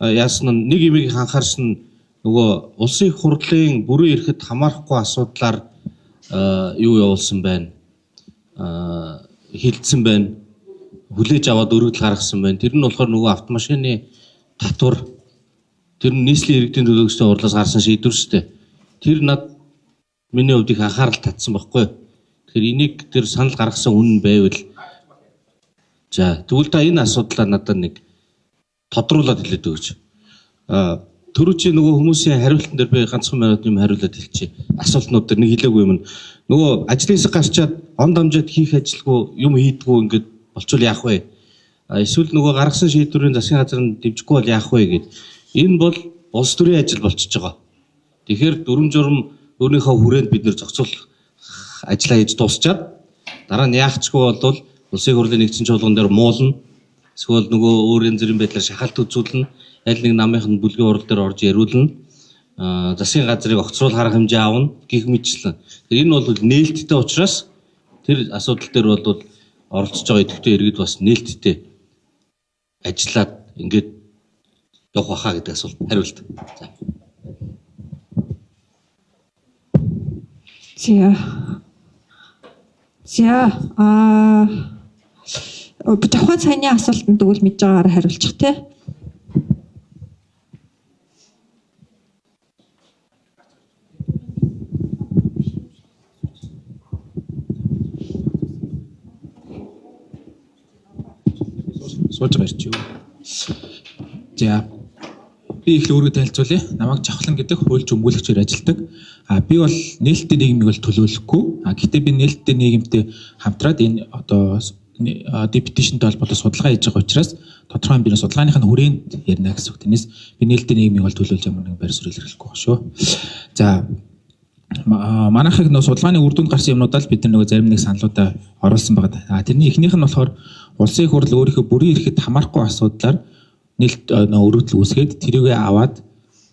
яасан нь нэг имийг анхаарсан нөгөө улсын их хурлын бүрэн эрэхэд хамаарахгүй асуудлаар юу явуулсан байна. Хилцсэн байна. Хүлээж аваад өргөдөл гаргасан байна. Тэр нь болохоор нөгөө автомашины татвар тэр нь нийслэлийн иргэдийн төлөөлөгчдийн хурлаас гарсан шийдвэр шүү дээ. Тэр над миний хувьд их анхаарал татсан байхгүй. Тэгэхээр энийг тэр санал гаргасан үнэн байвал за тэгвэл та энэ асуудлаа надад нэг тодруулаад хэлээд өгөөч. Төрүүчийн нөгөө хүмүүсийн хариултан дээр би ганцхан минут юм хариулаад хэлчихье. Асуултнууд дээр нэг хэлээгүй юм. Нөгөө ажлын хэсэг гарчаад он дамжаад хийх ажилгүй юм хийдгүү ингээд болчвол яах вэ? Эсвэл нөгөө гаргасан шийдвэрийн засгийн газар нь дэмжихгүй бол яах вэ гэд. Энэ бол улс төрийн ажил болчихж байгаа. Тэгэхээр дүрм журм өөрийнхөө хүрээнд бид нэр зохицуулах ажиллаа хийж дуусчаад дараа нь яахчгүй бол улсын хурлын нэгдсэн чуулган дээр муулна. Эсвэл нөгөө өөр янз бүрийн байдлаар шахалт үзүүлнэ. Аль нэг намынх нь бүлгийн урал дээр орж яриулна. Засгийн газрыг огцруул харах хэмжээ авна гэх мэтчлэн. Энэ бол нээлттэй учраас тэр асуудал дээр бол оролцож байгаа идэвхтэй иргэд бас нээлттэй ажиллаад ингээд явах байхаа гэдэг асуулт хариулт. За тухайн цайны асуултанд тэгвэл мэдж байгаагаар хариулчих тий. Суулж байгаа ч юу. За би их л өөрийгөө танилцуулъя. Намайг Жавхлан гэдэг хуульч өмгөөлөгчөөр ажилладаг. Би бол нээлттэй нийгмийг бол төлөөлөхгүй. Гэхдээ би нээлттэй нийгэмтэй хамтраад энэ одоо deputation-тэй холбоотой судалгаа хийж байгаа учраас тодорхой хэмжээний судалгааных нь хүрээнд ярина гэсэн үг. Тэрнээс би нээлттэй нийгмийг бол төлөөлж ямар нэгэн байр суурь илэрхийлэхгүй байна шүү. За манайхыг нөө судалгааны үр дүнд гарсан юмнуудаа л бид нөгөө зарим нэг саналуудаа оруулсан байгаа. Тэрний эхнийх нь болохоор улсын их хурл өөрийнхөө бүрэн эрэхэд хамаарахгүй асуудлаар нээлт өргөдөл үүсгээд тэрийгээ аваад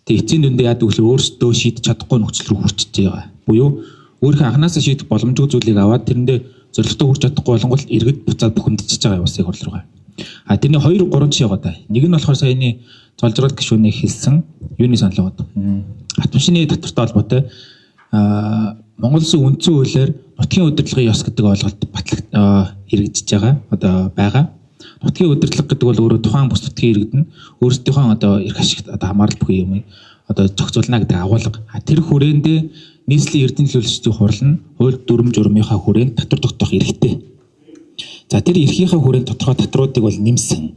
тэг эцсийн дүндээ яадаг вэ өөрсдөө шийдэж чадахгүй нөхцөл рүү хүрчиж байгаа. Буюу өөрийнхөө анханасаа шийдэх боломжгүй зүйлийг аваад тэрэндээ зорилготой хүрч чадахгүй болонгол иргэд буцаад бухимдчихж байгаа улсын их хурл руугаа. Тэрний 2-3 жишээ байгаа. Нэг нь болохоор саяны золжрол гишүүний хэлсэн юуны санал байгаа. Хатамшины татвартай холбоотой Монгол Улсын үндсэн хуулиар нутгийн удирдлагын ёс гэдэг ойлголт хэрэгжиж байгаа. Одоо байгаа. Нутгийн удирдлага гэдэг бол өөрөө тухайн бус нутгийн иргэд нь өөрсдийнхөө одоо эрх ашигт одоо хамаарал бүхий юм одоо зохицуулна гэдэг агуулга. Тэр хүрээндээ нийслэлийн эрдэнэ төлөөлөгчдийн хурал нь хууль дүрм журмынхаа хүрээнд татвар тогтоох эрхтэй. За тэр эрхийнхээ хүрээнд тодорхой татруудыг бол нэмсэн.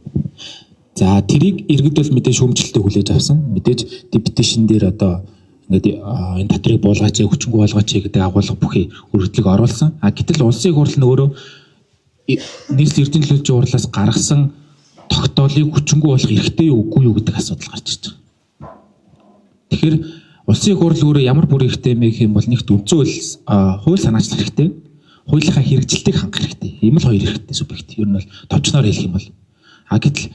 За тэрийг иргэд бол мэдээж шүүмжлэлтэй хүлээж авсан. Мэдээж deputation дээр одоо ингээд энэ татрыг буулгаач, хүчингүй болгооч гэдэг агуулга бүхий өргөдлөг оруулсан. Гэтэл улсын их хурл нь өөрөө нийслэлийн эрдэнэ төлөөлөгчийн хурлаас гаргасан тогтоолыг хүчингүй болгох эрхтэй юу үгүй юу гэдэг асуудал гарч ирж байгаа. Тэгэхээр улсын их хурл өөрөө ямар бүр эрхтэй юм гэх юм бол нэгт үндсэн хууль санаачлах хэрэгтэй, хуулийнхаа хэрэгжилтийг хангах хэрэгтэй. Ийм л хоёр эрхтэй субъект. Ер нь бол товчноор хэлэх юм бол. Гэтэл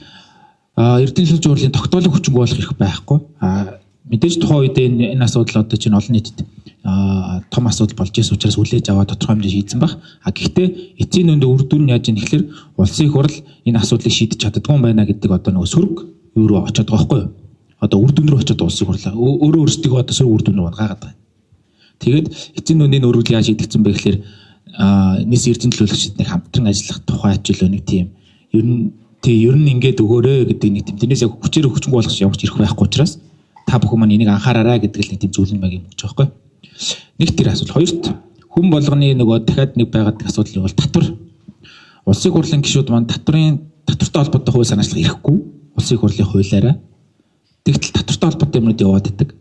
эрдэнэ төлөөлөгчийн хурлын тогтоолыг хүчингүй болгох эрх байхгүй. Мэдээж тухайн үед энэ асуудал одоо чинь олон нийтэд том асуудал болж ирсэн учраас хүлээж аваад тодорхой хэмжээ шийдсэн баг. Гэхдээ эцсийн дүнд үр дүн нь яаж юм гэхээр улсын их хурл энэ асуудлыг шийдэж чаддгүй юм байна гэдэг одоо нөгөө сөрөг юу руу очиод байгаа байхгүй юу? Одоо үр дүн рүү очиод улсын хурлаа өөрөө өөрсдөө одоо сөрөг үр дүн рүү гаагаад байгаа. Тэгээд эцсийн дүндийн өргөдөл яаж шийдэгдсэн бэ гэхээр нийс эрдэнэ төлөөлөгчдийн хамтран ажиллах тухай хичээл нэг тийм ер нь ингээд өгөөрэй гэдэг нэг тийм тэрнээс яг хүчээр хүчингүй болгох ямар ч ирэх байхгүй учраас та бүхэн маань энийг анхаараарай гэдэг л нэг тийм зүйлэн баг юм гэж байгаа байхгүй. Нэг тэр асуудал. Хоёрт хүн болгоны нөгөө дахиад нэг байгаад асуудал бол татвар. Улсын хурлын гишүүд маань татвартай холбоотой хууль санаачлах ирэхгүй. Улсын хурлын хуулиараа. Тэгтэл татвартай холбоотой юмнууд яваад идэг.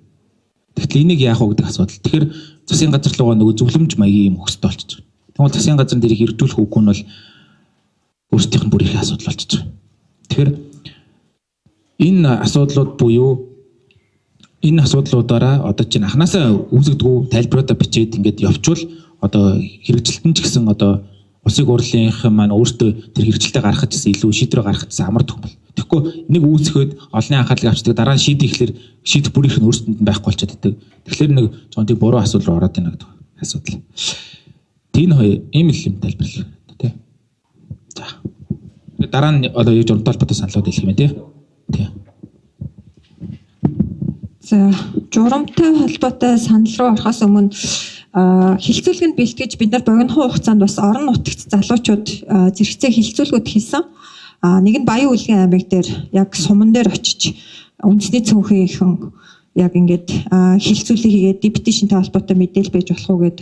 Тэгтэл энийг яах вэ гэдэг асуудал. Тэгэхээр засгийн газар руугаа нөгөө зөвлөмж маягийн юм өгсөй болчихж байгаа. Тэгвэл засгийн газар дээрийг хэрэгжүүлэх үгүй нь бол өөрсдийнх нь бүр их асуудал болчихж байгаа. Тэгэхээр энэ асуудлууд буюу энэ асуудлуудаараа одоо чинь анханасаа үүсгдэггүй тайлбаруудаа бичээд ингээд явчвал одоо хэрэгжилтэн ч гэсэн одоо улсын хурлынх маань өөртөө тэр хэрэгжилтээ гаргах гэсэн илүү шийдвэр гаргах гэсэн амар төгөл. Тэгэхгүй нэг үүсгэхэд олонний анхаарлыг авчдаг дараа нь шийдэхлээр шийдэх бүр их нь өөрсдөнд нь байхгүй болчиход байдаг. Тэгэхээр нэг жонтыг буруу асуудал руу ороод байна гэдэг асуудал. Тийм хоёр ийм л юм тайлбарлаа тий. За. Дараа нь одоо юу жонтой холбоотой саналууд хэлэх юм тий. За журамтай холбоотой санал руу орохоос өмнө хилцүүлгэнд бэлтгэж бид нар богино хугацаанд бас орон нутагт залуучууд зэрэгцээ хилцүүлгүүд хийсэн. Нэг нь Баян Үлгэн аймаг дээр яг суман дээр очиж үндэсний цөөнхөн яг ингээд хилцүүлэг хийгээд депетишнтэй холбоотой мэдээлэл байж болох уу гэд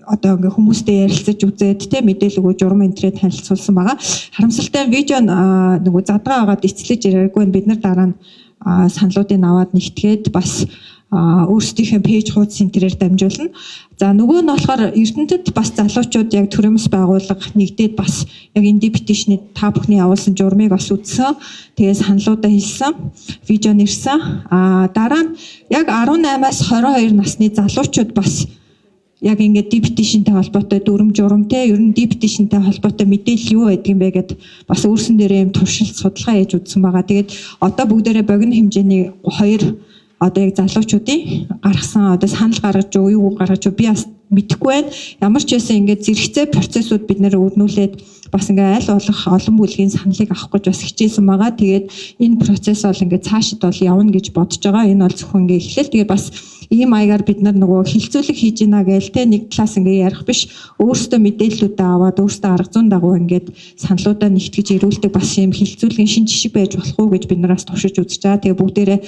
одоо ингээ хүмүүстэй ярилцаж үзээд тэ мэдээлэл өгөө журам энтрээ танилцуулсан байгаа. Харамсалтай видео нөгөө задгаа агаад эцэлж ирээгүй бид нар дараа нь саналуудыг аваад нэгтгээд бас өөрсдийнхөө пэйж хуудас энтрээр дамжуулна. За нөгөө нь болохоор Эрдэнэтэд бас залуучууд яг төрөмс байгууллага нэгдээд бас яг энэ депетишний та бүхний явуулсан журмыг бас үзсэн. Тэгээд саналуудаа хэлсэн, видео нэрсэн. Дараа нь яг 18-аас 22 насны залуучууд бас яг ингээд депетишнтэй холбоотой дүрм журамтэй ер нь депетишнтэй холбоотой мэдээлэл юу байдаг юм бэ гэд бас өөрсөн дээрээ юм туршилт судалгаа хийж үзсэн байгаа. Тэгээд одоо бүгдээрээ богино хэмжээний 2 одоо яг залуучуудын гаргасан одоо санал гаргаж юу гаргаж би бас мэдэхгүй байна. Ямар ч байсан ингээд зэрэгцээ процессыг бид нэр өрнүүлээд бас ингээд аль болох олон бүлгийн саналыг авах гэж бас хичээсэн байгаа. Тэгээд энэ процесс бол ингээд цаашид бол явна гэж бодож байгаа. Энэ бол зөвхөн ингээд эхлэл. Тэгээд бас ийм маягаар бид нар нөгөө хилцүүлэг хийж ийна гээл те нэг талаас ингээд ярих биш өөрсдөө мэдээллүүдээ аваад өөрсдөө арга зүйн дагуу ингээд саналуудаа нэгтгэж ирүүлдэг бас ийм хилцүүлгийн шин жишг байж болох уу гэж бид нараас туршиж үзэж байгаа. Тэгээ бүгдээрээ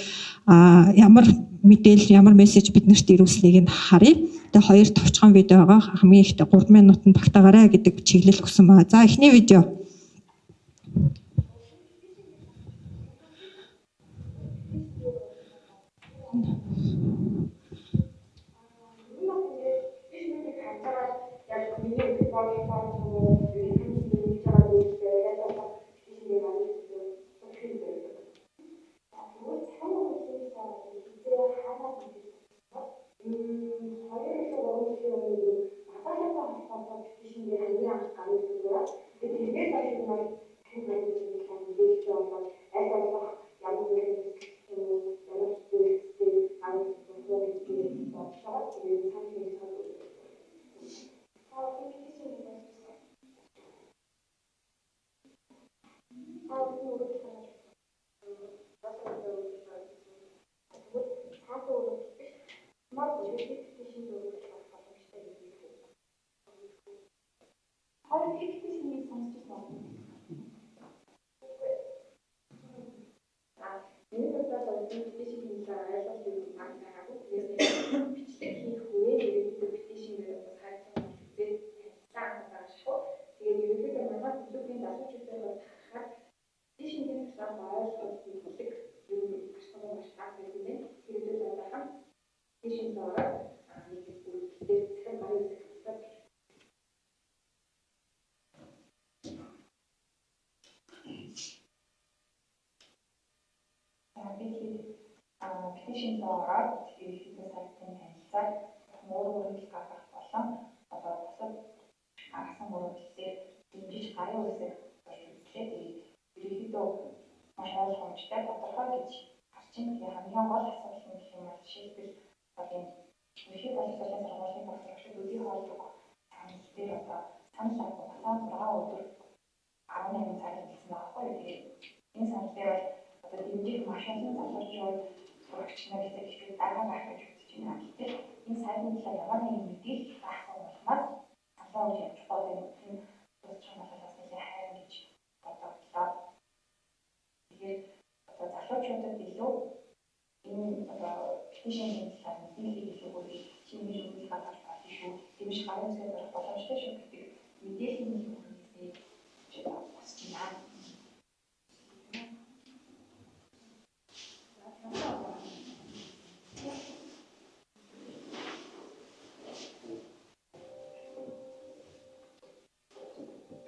ямар мэдээлэл ямар мессеж биднэрт ирүүлснийг нь харъя. Тэгээ хоёр товчхон видео байгаа. Хамгийн ихдээ 3 минутанд багтаагаарай гэдэг чиглэл өгсөн байна. За эхний видео. Petition ороод хийх сайтын танилцаад мөрөнд гаргах болон одоо бусад агсан мөрөдлөөр дэмжиж гарын үсэг боловсруулээд ерөнхийдөө маш ойлгомжтой тодорхой гэж гарч ийн. Тэгэхээр хамгийн гол асуудал нь гэх юм бол жишээлбэл одоо ерөнхий боловсруулалтын сургуулийн багшлагчид үдийн хоолдог санал дээр одоо санал авах хугацаа 6 өдөр 18 цаг гэсэн баггүй. Тэгээд энэ санал дээр бол одоо дэмжих маш олон залуучууд сурагч нар гэдэг дараа байх гэж үзэж байна. Гэтэл энэ сайтын талаар ямар нэгэн мэдээлэл байхгүй болмаар саналаа явж байгаа юм. Тусч хамгаалалтаас нэлээд хайр гэж бодогдлоо. Тэгээд одоо залуучуудад илүү энэ одоо petition-ийн талаар мэдээлэл өгөх хэмжээ үзүүлэх гаргаж байна шүү. Дэмжих гарын үсгээр болох боломжтой шүү гэдэг мэдээлэл нь өгөхийг хүсэж байна.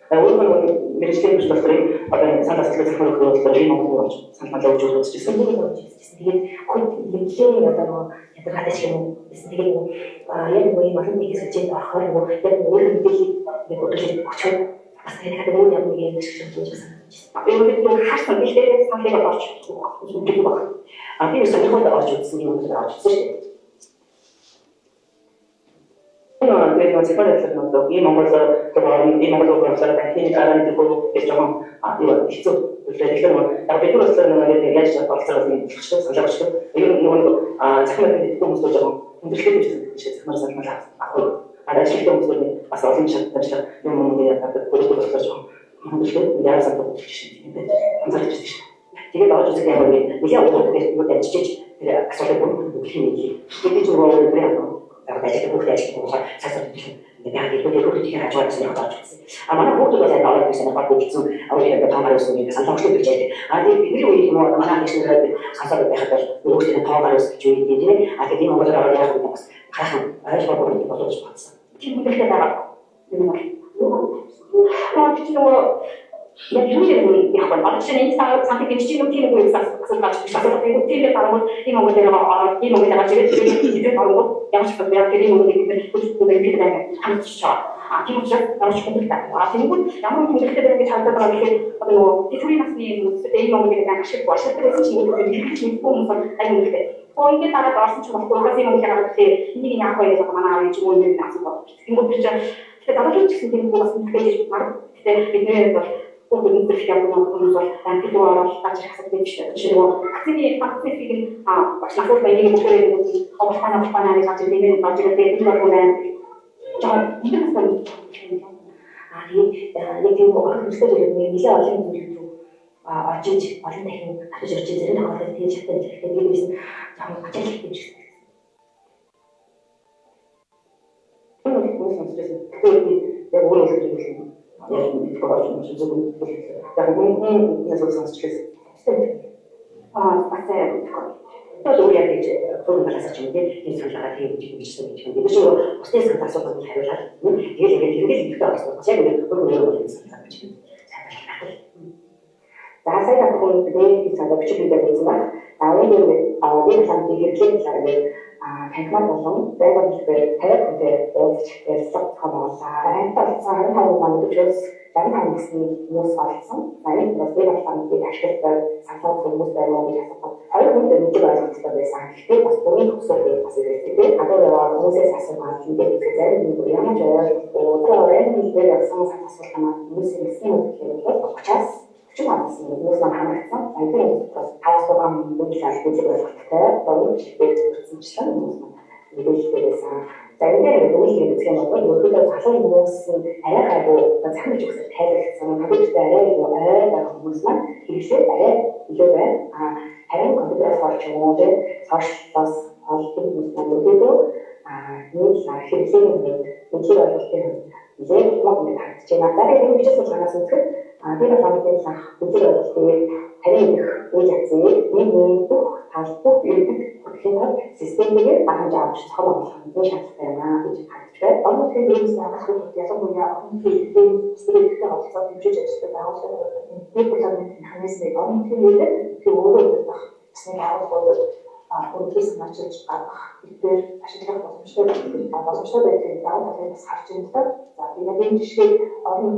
Өөрөөр мэргэжлийн боловсролын одоо санал асуултыг зөвхөн өгөхөөр ийм монгол санал өгч үзчихсэн. Тэгээд хөлт нэмлээ одоо ядрагатай шиг юм. Тэгээд яг нэг юм олон нэгээс үжиж орохоор яг өөрөөр мэдээлэл нэг өдрөөр өгчөө бас тэгээд өөр юм нэг юм шиг болж байна. Энэ нэг хашаа бэлдээ саналыг орж үзүүлэх баг. Би сонирхолтой орж үзсэн юм шиг орж үзсэн шүү дээ. Тэгээд зөвхөн одоо ийм монгол боловсрол банкны дараа нэг их жоохон хэцүү үлдээ тэгэхээр бид бас нэг яаж болцоо юм хэлчихсэн санаа болчихсон. Ер нь нөгөө захимаар гэдэг хүмүүс бол жоохон хүндрэлтэй биш захимаар санаа авах. Ажиглалтын хүмүүсүүд бас олон шалтгаанчлаа юм яагаад бүрдүүлж болохоор жоохон хүндрэлтэй яаж санаа болчихсон юм бэ? Анзаарч байна шүү. Тэгээд орж үзэх юм бол нэлээд удаа тэгээд ажиллаж тэр асуудал бүгд хийх. Тэгээд зүгээр яг ажил бүгд ажиллах цаасаар яг л бүгд их хажууд нь яваад байна. Манай бүгд бол яг аваад байсан баг бүгдсэн аваад тоомаар өссөн юм санаачтай гэж ярьдаг. Тэгээд бидний үеийн хүмүүс манай хэсгээр хасаад байхад өөрсдөө тоомаар өсөж үйд тийм. Тэгээд энэ මොнгол аваад яг юм бас хаахан ойлгох боломжтой болж байна. Тийм үедээ дараа юм байна. Яг юу юм яг байна. Одооч энэ цаг гэж чинь тийм үеийг асуулт тийм дараа энэ монгол дээр энэ монгол дээр тэгээд оргоо ямар ч проблем гэдэг юм уу гэдэг бид хамтж чаа. Тийм учраас ямар ч проблем නැහැ. Тэгвэл ямар нэгэн хэрэгтэй гэж хандаад байгаа гэхээр одоо тэтгэврийн насны энэ монгол гэдэг ашиг боштой гэсэн чинь хүмүүс аюул хэрэгтэй. Хоёрын дараа орсон ч болохгүй kasi юм хэрэг тэгэхээр энийг яах вэ гэж манай аав ч юм уу нэг асуух. Тэгвэл би чинь тэгээд одоо ч гэсэн тийм хүмүүс тэгэж мар тэгээд бидний бол бүгд нэг юм хүмүүс бол антидоо оролцож хасдаг биш шүү. Жишээ нь вакцины багш нахуй баярын бүхээр хавхана гэж хажууд нэг бажиг дээр тийм байна. Жаа энэ бас нэг тийм хүмүүстэй нэлээд олон зүйл очиж олон дахин татаж орж зэрэг тохиолдол тийм шатны хэрэгтэй нэг бисэн жоохон ажил хийх юм шиг. Тэгээд яг өөрөө хэлж байгаа юм. Яг нэг багш юм шиг зөвхөн яг энэ нэсвэн стресс. Басаа одоо яг гэж форумаас ч юм уу тийм санаагаа тийм бичсэн гэж байна. Тэгэхээр устдын санаа асуултанд хариулаад тэгээд хэрэгэл асуулт яг нэг өөр санаа гэж байна. За сая тахын дээр санаа бичиж байсан байна. Аваад самтыг хэрэглэх зэрэг танхимаар болон байгаль хэлбэр 50 хүнтэй уулзч ярилцлага хаваалаа. Ханталцсан 25 манд гэж 65 насны хүмүүс олсон. Зарим бас байгаль хамтыг ашиглаж санаа хүмүүс байна уу гэж асуусан. 20 хүнтэй нэг ойлголцоо байсан. Гэхдээ бас бүрийн хөсөлтэй бас ирсэн. Одоо хүмүүсээс асуугаад ингээд зарим нэг ямар ч ойлгохгүй хэлбэр явсан асуулт хамаа хүмүүсийн хэсгийн үгээр бол 30-аас чамаас хүмүүс маань хамаарсан. Тэгээд бас таасуугаан мөнгө шалгуулж болохтой. Богино хэрэгцээчлэн хүмүүс маань мэдээлэлтэйсэн. За ингээд үйлчлэг үзэх юм бол өөрөөр залуу хүмүүс арай гайгүй захин гэж үгсээр тайлбарласан. Компьютертэй арай байгаа хүмүүс маань хэрэглээ арай илүү байна. Харин компьютерээс орж юм уу те сошиалс олсон хүмүүс маань өөрөөр нэг хэрэглээний мэдээ ойлголтын зээл мөн харагдаж байна. Тэгээд энэ бичсэн цагаас үзэхэд тэр хамтын сах үгүй ойлголтыг харин их үйл явцыг нэг бүх талбарт ирдэг хөтөлбөр системээр багаж авч цогцолох нь шаардлагатай байна гэж харагдаж байна. Онцгой хэрэгс нагасгүй ялангуяа олон хэлбэрийн стратегтэй холбоотой хэмжиж ажилладаг байгууллагууд нэг бүлэгийн механизмыг онцгой хэлээд тэр өөрөө байх гэсэн агуулгууд өөрөөс нь очиж гаргах хэлбэр ашиглах боломжтой байдгийг даавал бас харж байна. За энэ жишээ орон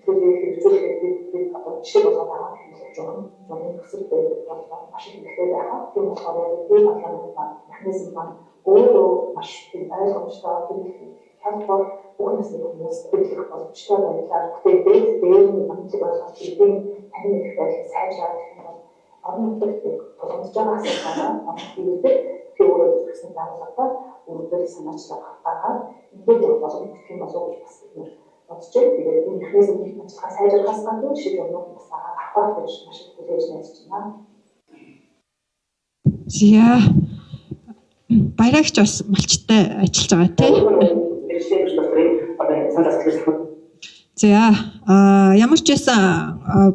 хэрэгжүүлэх жишээ болгоод байгаа хэлж байгаа. Зөвхөн төсөл маш их хэрэгтэй байгаа. Тийм болохоор энэ болгоомжтой механизм маань өөрөө маш их ойлгомжтой хэлбэр бүгнээс нэг хүмүүс хэлэх боломжтой байлаа. Тэгээд дээр нь амжилт болгох хэвээр тань их байдлыг сайжруулах юм бол орон нутгийн боломж байгаа асуудал онцлог өөрөөр хэлсэн байгууллагаа өөрөөр санаачлах байгаа. Ингээд боломж гэх юм болов уу гэж бас бодож байна. Тэгээд энэ механизмыг ажиллахаа сайжруулахаас гадна шиг юмнууд бас авах гэж маш их хүлээж найдаж байна. Зя баярагч бас малчтай ажиллаж байгаа тийм. За ямар ч байсан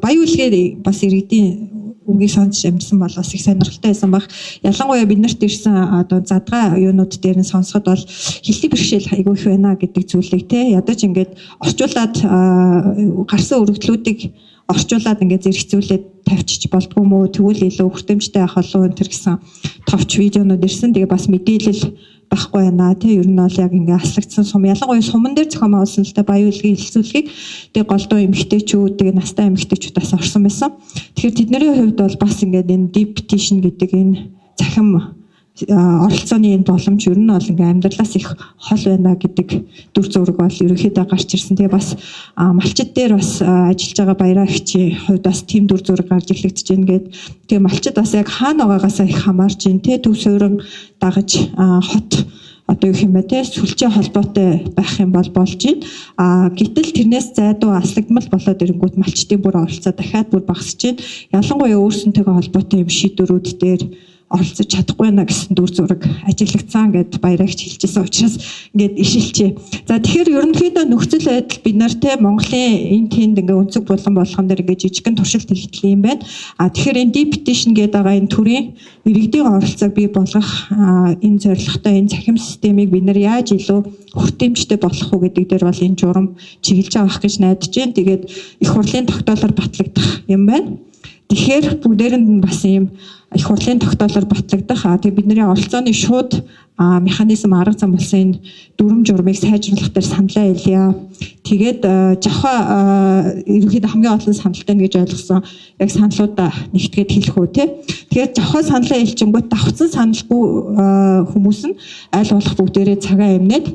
баян үлгээр бас иргэдийн үгийг сонсч амьдсан бол бас их сонирхолтой байсан баг. Ялангуяа бид нарт ирсэн одоо задгай юунууд дээр нь сонсоход бол хэлний бэрхшээл айгүй их байна гэдэг зүйлийг те ядаж ингээд орчуулад гарсан өргөдлүүдийг орчуулад ингээд зэрэгцүүлээд тавьчих болдгоо мó тэгвэл илүү хүртээмжтэй авах болов энэ төр гэсэн товч видеонууд ирсэн. Тэгээ бас мэдээлэл байхгүй байна тий ер нь бол яг ингээ аслагдсан сум ялангуяа суман дээр зохион байгуулсан л та баян үлгийн хэлцүүлгийг тэгээ голдуу эмэгтэйчүүд тэгээ настай эмэгтэйчүүдээс орсон байсан. Тэгэхээр тэдний хувьд бол бас ингээд энэ deep petition гэдэг энэ захим оролцооны энэ боломж ер нь бол ингээм амьдралаас их хол байна гэдэг дүр зураг бол ерөнхийдөө гарч ирсэн. Тэгээ бас малчид дээр бас ажиллаж байгаа баяраа ихчийн хувьд бас тийм дүр зураг гарч ирлэгдэж байна гээд тэгээ малчид бас яг хаана байгаагаасаа их хамаарч байна те төв суурин дагаж хот одоо юу юм бэ те сүлжээ холбоотой байх юм бол болж байна. Гэтэл тэрнээс зайдуу аслагдмал болоод ирэнгүүт малчдын бүр оролцоо дахиад бүр багасж байна. Ялангуяа өөрсөнтэйгээ холбоотой юм шийдвэрүүд дээр оролцож чадахгүй байна гэсэн дүр зураг ажиглагдсан гэд баяраагч хэлжсэн учраас ингээд ишилчээ. За тэгэхээр ерөнхийдөө нөхцөл байдал бид нартэй Монголын энэ тэнд ингээ өнцөг булан болгон дээр ингээ жижигхэн туршилт хийгдэл юм байна. Тэгэхээр энэ deep petition гэдэг байгаа энэ төрлийн иргэдийн оролцоог бий болгох энэ зорилготой энэ цахим системийг бид нар яаж илүү хүртээмжтэй болох уу гэдэг дээр бол энэ журам чиглэж авах гэж найдаж байна. Тэгээд их хурлын тогтоолоор батлагдах юм байна. Тэгэхээр бүгдээр нь бас ийм их хурлын тогтоолоор батлагдах. Тэгээ бидний оролцооны шууд механизм арга зам болсон энэ дүрм журмыг сайжруулах дээр саналаа хэлье. Тэгээд жавхаа ерөнхийдөө хамгийн олон саналтай нь гэж ойлгосон яг саналуудаа нэгтгээд хэлэх үү те. Тэгээд жавхаа саналаа хэлчихэнгүүт давхцсан саналгүй хүмүүс нь аль болох бүгдээрээ цагаа эмнээд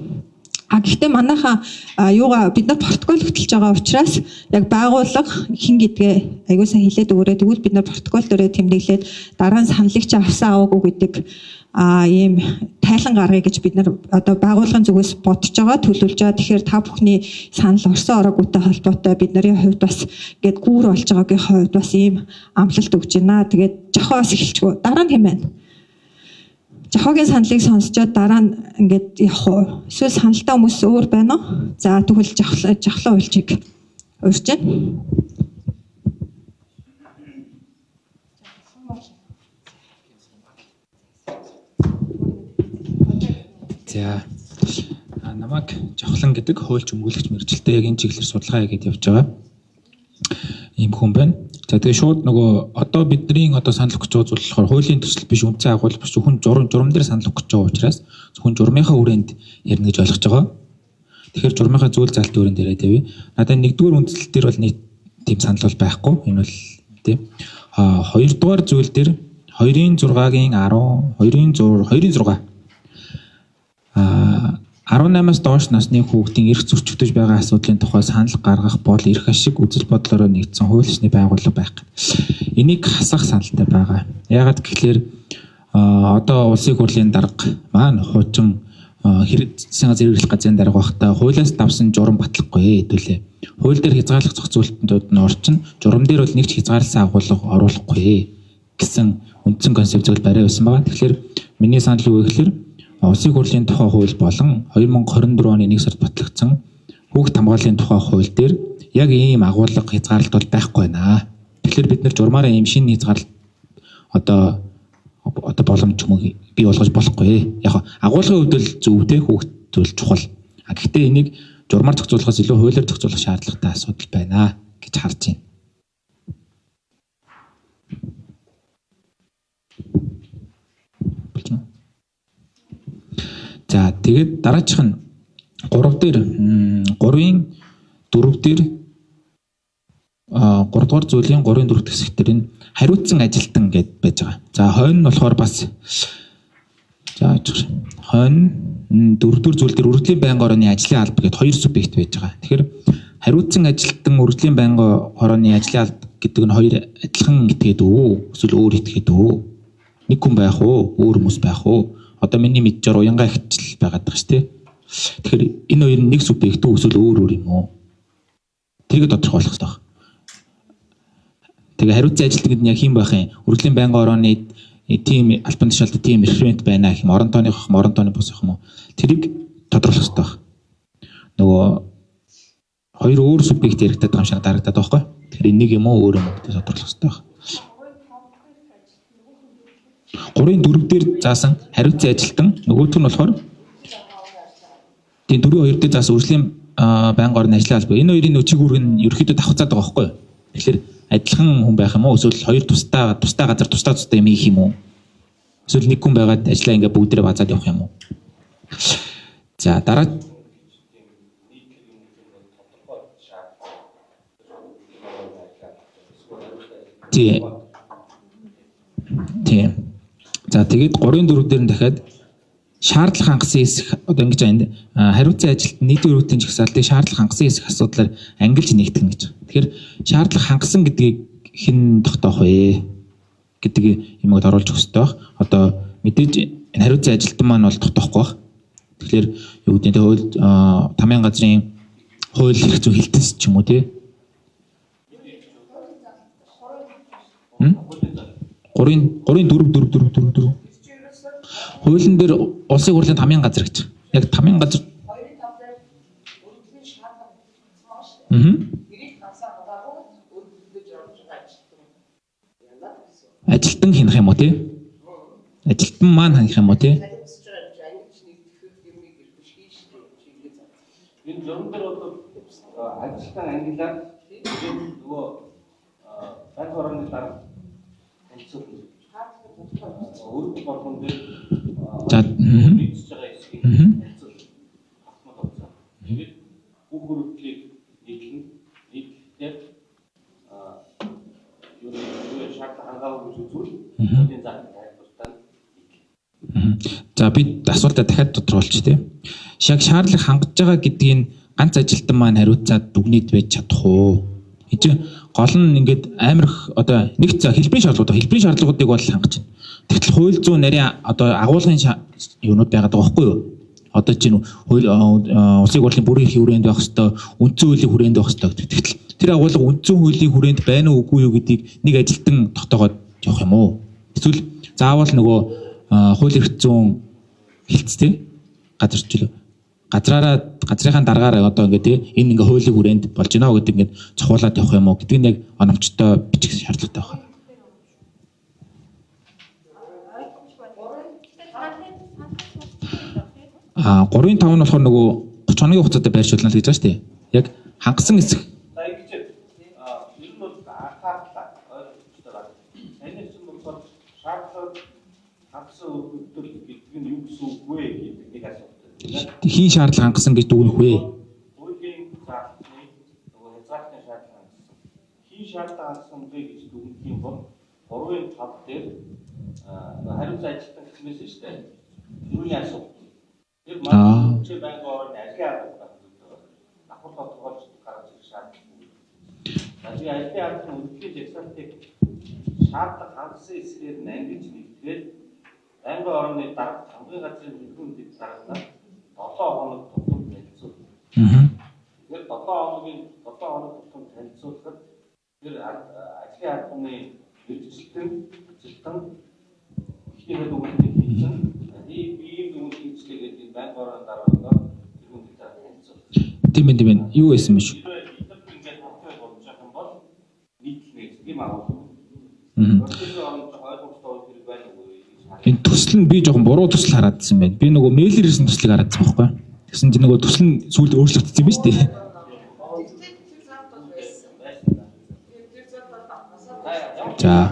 гэхдээ манайхаа юугаа бид нар протокол хөтлөж байгаа учраас яг байгууллага хин гэдгээ аягуулсаа хэлээд өгөөрэй. Тэгвэл бид нар протокол дээрээ тэмдэглээд дараа нь саналыг чи авсан аваагүй гэдэг ийм тайлан гаргая гэж бид нар одоо байгууллагын зүгээс бодож байгаа, төлөвлөж байгаа. Тэгэхээр та бүхний санал орсон ороогүй холбоотой бид нарын хувьд бас гээд гүүр болж байгаагийн хувьд бас ийм амлалт өгж байна. Тэгээд жахаас эхэлчихв. Дараа нь хэмээн. Жахагийн саналыг сонсчоод дараа нь ингээд явах уу? Эсвэл саналтай хүмүүс өөр байна уу? За тэгвэл жахлаа уйлчиг урьж байна. За намайг жавхлан гэдэг хуульч өмгөөлөгч мэргэжилтэд яг энэ чиглэлээр судалгаа хийгээд явж байгаа ийм хүн байна. За тэгээ шууд нөгөө одоо бидний одоо санал өгч байгаа зүйл болохоор хуулийн төсөл биш үндсэн агуулга биш зөвхөн журам дээр санал өгч байгаа учраас зөвхөн журмынхаа хүрээнд ярина гэж ойлгож байгаа. Тэгэхээр журмынхаа зүйл залт хүрээнд яриад явъя. Надад нэгдүгээр үндслэл дээр бол нийт тийм санал бол байхгүй. Энэ бол тийм. Хоёрдугаар зүйл дээр 2-6-гийн 2-6 18-аас доош насны хүүхдийн эрх зөрчигдөж байгаа асуудлын тухай санал гаргах бол эрх ашиг үзэл бодлороо нэгдсэн хууль ёсны байгууллага байх. Энийг хасах саналтай байгаа. Яагаад гэвэл одоо улсын хурлын дарга маань хуучин хэрэгцсэн зэрэглэх газрын дарга байхдаа хуулиас давсан журам батлахгүй хэдүүлээ. Хууль дээр хязгаарлах зохицуулалтууд нь орчин, журам дээр бол нэг ч хязгаарласан агуулга оруулахгүй гэсэн үндсэн концепц зөвл барай байсан байгаа. Тэгэхээр миний санал юу вэ гэхээр улсын хурлын тухай хууль болон 2024 оны 1 сард батлагдсан хүүхд хамгааллын тухай хууль дээр яг ийм агуулга хязгаарлалт бол байхгүй байна. Тэгэхээр бид нар журмаараа ийм шинэ хязгаарлалт одоо боломж бий болгож болохгүй. Яг агуулгын хувьд л зөвтэй хүүхд зүйл чухал. Гэхдээ энийг журмаар зохицуулахаас илүү хуулиар зохицуулах шаардлагатай асуудал байна гэж харж байна. За тэгээд дараачих нь 3 дээр 3-ын 4 дээр 3 дугаар зүйлийн 3-ын 4 хэсэг дээр энэ хариуцсан ажилтан гэд байж байгаа. За хойно нь болохоор бас за хойно 4 дугаар зүйл дээр үргэлжлэлийн байнгын орооны ажлын алба гэд 2 субъект байж байгаа. Тэгэхээр хариуцсан ажилтан үргэлжлэлийн байнгын орооны ажлын алба гэдэг нь 2 адилхан этгээд үү? Эсвэл өөр этгээд үү? Нэг хүн байх уу? Өөр хүмүүс байх уу? Одоо миний мэдчээр уянгаа ихчл байгаад байгаа шүү дээ. Тэгэхээр энэ хоёр нь нэг субъект үү эсвэл өөр юм уу? Тэрийг тодорхойлох хэрэгтэй байна. Тэгээ хариуцсан ажилтнууд нь яг хэм байх юм? Үргэлжлэлийн байнгын орооны тим албан тушаалт тим референт байна гэх юм орон тооны бос юм уу? Тэрийг тодорхойлох хэрэгтэй байна. Нөгөө хоёр өөр субъект яригдаад байгаа юм шиг дарагдаад байгаа байхгүй? Тэгэхээр нэг юм уу өөр юм уу гэдэг тодорхойлох хэрэгтэй байна. 3-ын 4 дээр заасан хариуцсан ажилтан нөгөөх нь болохоор тийм 4-2 дээр заасан үргэлжлэлийн байнгын орны ажлын алба. Энэ хоёрын өчиг үүрэг нь ерөөхдөө давхцаад байгаа байхгүй юу? Тэгэхээр адилхан хүн байх юм уу? Эсвэл хоёр тусдаа газар тусдаа юм хийх юм уу? Эсвэл нэг хүн байгаад ажлаа ингээ бүгдээрээ базаад явах юм уу? За дараа Тийм. За тэгээд 3-4 дээр нь дахиад шаардлага хангасан хэсэг одоо ингэж байна. Хариуцсан ажилд нийтийн өргөдлийн жагсаалтыг шаардлага хангасан хэсэг асуудлаар ангилж нэгтгэн гэж. Тэгэхээр шаардлага хангасан гэдгийг хэн тогтоох вэ гэдэг юмыг оруулж өгөх хэрэгтэй баг. Одоо мэдээж энэ хариуцсан ажилтан маань бол тогтоохгүй баг. Тэгэхээр юу гэдэг нь хууль тамийн газрын хууль эрх зүйн хилтэс ч юм уу тий. 3-4 хуулийн дээр улсын хурлын тамийн газар гэж. Яг тамийн газар. Ажилтан хянах юм уу тий? Ажилтан маань хянах юм уу тий? Энэ журам дээр бол ажилтан ангилаад нөгөө банк орны дараа танилцуулна. Өөрөөр болгон дээр За нийцж байгаа хэсгийг танилцуулна. Тэгээд бүх хөрөглийг нийтлэн нийтлэлээр юу шаардлага хангаагүй гэж үзвэл хуулийн заахыг тайлбарлалтаа За би асуултаа дахиад тодорхойлчих тий. Шаг шаардлага хангаж байгаа гэдгийг ганц ажилтан маань хариуцаад дүгнийд байж чадах уу? Эцэг гол нь ингээд амар их одоо нэг за хэлбэрийн шаардлагуудыг бол хангаж байна. Тэгтэл хууль зүйн нарийн одоо агуулгын юунууд байгаад байгаа байхгүй юу? Одоо чинь хууль улсын хурлын бүрийн эрхийн хүрээнд байх хэвээр, үндсэн хуулийн хүрээнд байх хэвээр. Тэгтэл тэр агуулга үндсэн хуулийн хүрээнд байна уу үгүй юу гэдгийг нэг ажилтан тогтоогоод явах юм уу? Эсвэл заавал нөгөө хууль эрх зүйн хилцтэй газарчлаа. Газрынхаа дараагаар одоо ингээд энэ ингээ хуулийн хүрээнд болж байна гэдэг ингээд цохиулаад явах юм уу гэдгийг яг оновчтой бичих шаардлагатай байна. А 3-5 нь болохоор нөгөө 30 хоногийн хугацаатай байршуулна л гэж байна шүү дээ. Яг хангасан хэсэг. За ингэж ер нь бол анхаарлаа ойлгож байгаа. Энэ чинь болохоор шаардлага хангасан өргөдөл гэдэг нь юу гэсэн үг вэ гэдэг нэг асуулт. Хийн шаардлага хангасан гэж дүгнэх вэ? Хуулийн заалтны нөгөө хязгаартын шаардлага хангасан. Хийн шаардлага хангасан вэ гэж дүгнэх юм бол 3-5 дээр хариуцсан ажилтан гэсэн шүү дээ. Юуны асуулт. Тэр маань чи банк орны ажлын арга байх зүйл. Давхар тодорхойлж гаргаж ирэх шаардлага. Ажлын арга нь үнэхээр жагсаалтыг шаардлага хангасан эсрээр нь ангиж нэгтгэл банк орны дарга хамгийн газрын хэлбэрүүд дараалал 7 хоног тутам танилцуулна. Тэгэхээр 7 хоног тутам танилцуулахад тэр ажлын арганы мэргэжилтэн ихнийхээ дүгнэлтийг хийсэн. Ийм дүгнэлт хийчлээ гэдэг банк орны дараагаар дүгнэлтийг танилцуулна. Тийм ээ. Юу байсан бэ шүү? Ингээд хавтаа болж байгаа юм бол нийтлэнэ гэдэг юм аа. Өөрөөр ойлгомжтой хэрэг байна уу? Энэ төсөл нь би жоохон буруу төсөл хараадсан байна. Би нөгөө мэйлэр ирсэн төслийг хараадсан байхгүй. Тэгсэн чинь нөгөө төсөл нь сүүлд өөрчлөгдсөн юм ба шүү дээ. За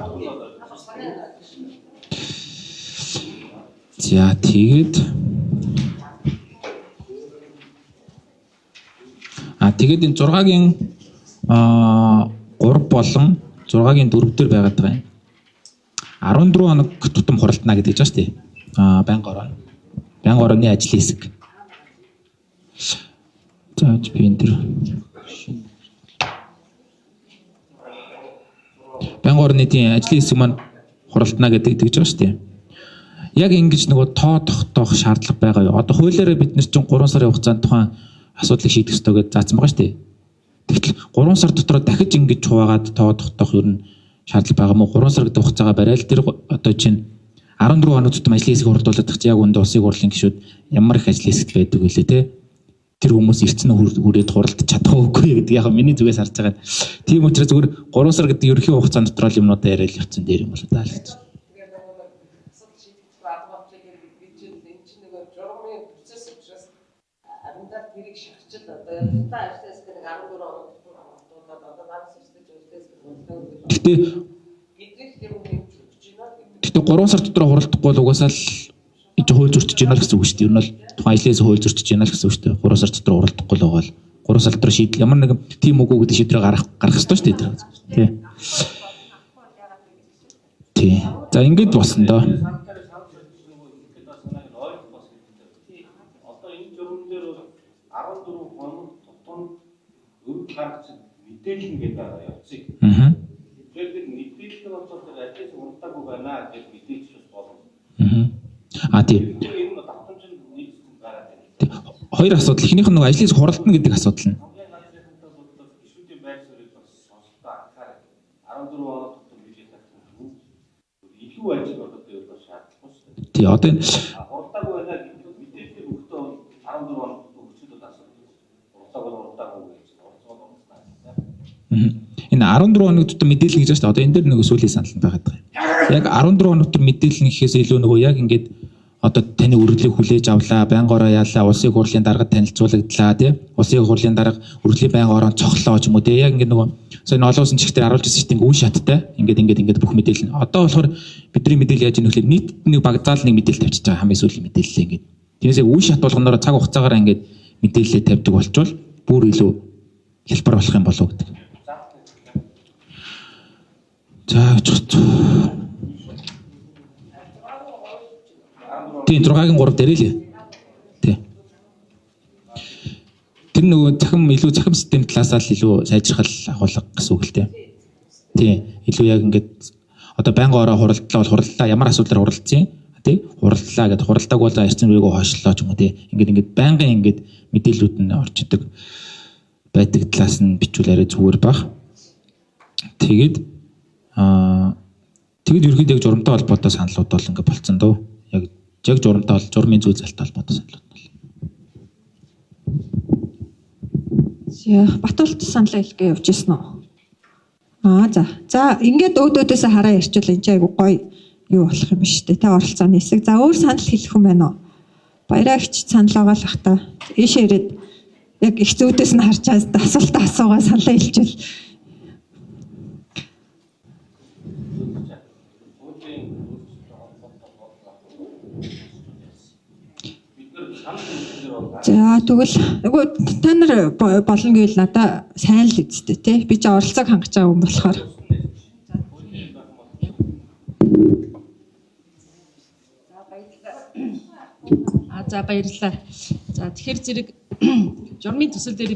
тэгээд энэ 6-гийн 3 болон 6-гийн 4 дээр байгаад байгаа юм. 14 хоног тутам хуралдана гэдэг чинь шүү дээ. Банк орны ажлын хэсэг. За би энэ төр банк орны тийм ажлын хэсэг маань хуралдана гэдэг тэгж байгаа шүү дээ. Яг ингэж нөгөө тоо тогтоох шаардлага байгаа юу? Одоо хуулиараа бид нар чинь 3 сарын хугацаанд тухайн асуудлыг шийдэх ёстой гэж заасан байгаа шүү дээ. Тэгтэл 3 сар дотор дахиж ингэж хуваагаад тоо тогтоох юу н шаардлага байгаа мó 3 сар гэдэг хугацаагаа барайл тэр одоо чинь 14 хоног тутам ажлын хэсэг хурдуулдаг чи яг үндэ улсын хурлын гишүүд ямар их ажлын хэсэгт байдаг вэ те тэр хүмүүс эртсэн хүрээд хуралдаж чадах уугүй гэдэг яг миний зүгээс харж байгаа. Тийм учраас зүгээр 3 сар гэдэг ерөнхий хугацаанд дотор л юмнуудаа яриад явцсан дээр юм болоо даа л гэж. Тэрийг шахчихд одоо тутаа ажлаас нэг 14 хоног тутаад одоо ганц өсдөж өсдөөс Гэтэ 3 сар дотор хуралдахгүй бол угаасаа л хууль зөрчиж байна л гэсэн үг шүү дээ. Ер нь бол тухайн ажлаас хууль зөрчиж байна л гэсэн үг шүү дээ. 3 сар дотор хуралдахгүй л байгаа бол 3 сар дотор шийдэл ямар нэг тийм үгүй гэдэг шийдвэр гаргах ёстой шүү дээ. Тий. За ингэж болсон доо. гаргасан мэдээлэл гэдэг байгаа явцыг. Тэгэхээр мэдээлэл нь болохоор ажлаас урдаагүй байна гэж мэдээж болно. Тийм. Энэ давтамжинд нийцсэн гараад байна. Хоёр асуудал. Эхнийх нь нөгөө ажлаас хуралдана гэдэг асуудал нь. Гишүүдийн байр суурийг бас сонслоо анхаарал 14 оноо дотор бюджет тавьсан. Илүү ажил болоод явах шаардлагагүй шүү дээ. Тий, одоо энэ хурдаагүй байна гэдэг мэдээлэл өгөхдөө 14 оноо өгчөд асуудал. Хурдаагүй гэж энэ 14 хоног дотор мэдээлэл гэж байна шүү дээ. Одоо энэ дээр нөгөө сүүлийн санал байгаад байгаа. Яг 14 хоног дотор мэдээлэл гэхээс илүү нөгөө яг ингээд одоо таны үргэлжлэлийг хүлээж авлаа, байнгаараа яалаа, улсын хурлын дарга танилцуулагдлаа, тий. Улсын хурлын дарга үргэлжлэлийн байнгын орон цохлоо ч юм уу, тий. Яг ингээд нөгөө сая ноолоосон чихтэр харуулж ирсэн чинь үе шаттай. Ингээд бүх мэдээлэл. Одоо болохоор бидний мэдээлэл яаж нөхлөө нийт нэг багтаал нэг мэдээлэл тавьчихж байгаа хамгийн сүүлийн мэдээлэл ингээд. Тиймээс яг үе шат болгоноор цаг хугацаагаар ингээд мэдээлэлээ тавьдаг болчвол бүр илүү хэлбэр болох юм болов гэдэг. За чот. Тийм 6-гийн 3 дээр л. Тий. Тэр нөгөө захим систем талаасаа л илүү сайжрахал агуулга гэсэн үг л дээ. Тий. Илүү яг ингээд одоо байнгын ороо хуралдлаа бол хуралдлаа ямар асуудлаар хуралдсан тий. Хуралдлаа гэдэг хуралдааг бол эрчим рүүгөө хойшлоо ч юм уу тий. Ингээд байнгын ингээд мэдээллүүд нь орж идэг байдаг талаас нь бичүүлээрээ зүгээр баг. Тэгээд ерөөд яг журамтай холбоотой саналууд бол ингээд болцсон дөө. Яг журамтай бол журмын зүй залттай холбоотой саналууд бол. Батуулт саналаа хэлгээ явж ирсэн үү? За ингээд өөдөөдөөсөө хараа ярьчвал энэ айгу гоё юу болох юм биш үү? Тэ оролцооны хэсэг. За өөр санал хэлэх юм байна уу? Баяраагч санал байгаа л ах та. Ийш ирээд яг их зүйдээс нь харж асуулт асуугаа саналаа хэлчихвэл за тэгвэл та нар болно гэвэл надаа сайн л үсттэй тий. Би ч оролцоог хангаж байгаа юм болохоор. За баярлалаа. За тэгэхээр зэрэг журмын төсөл дээр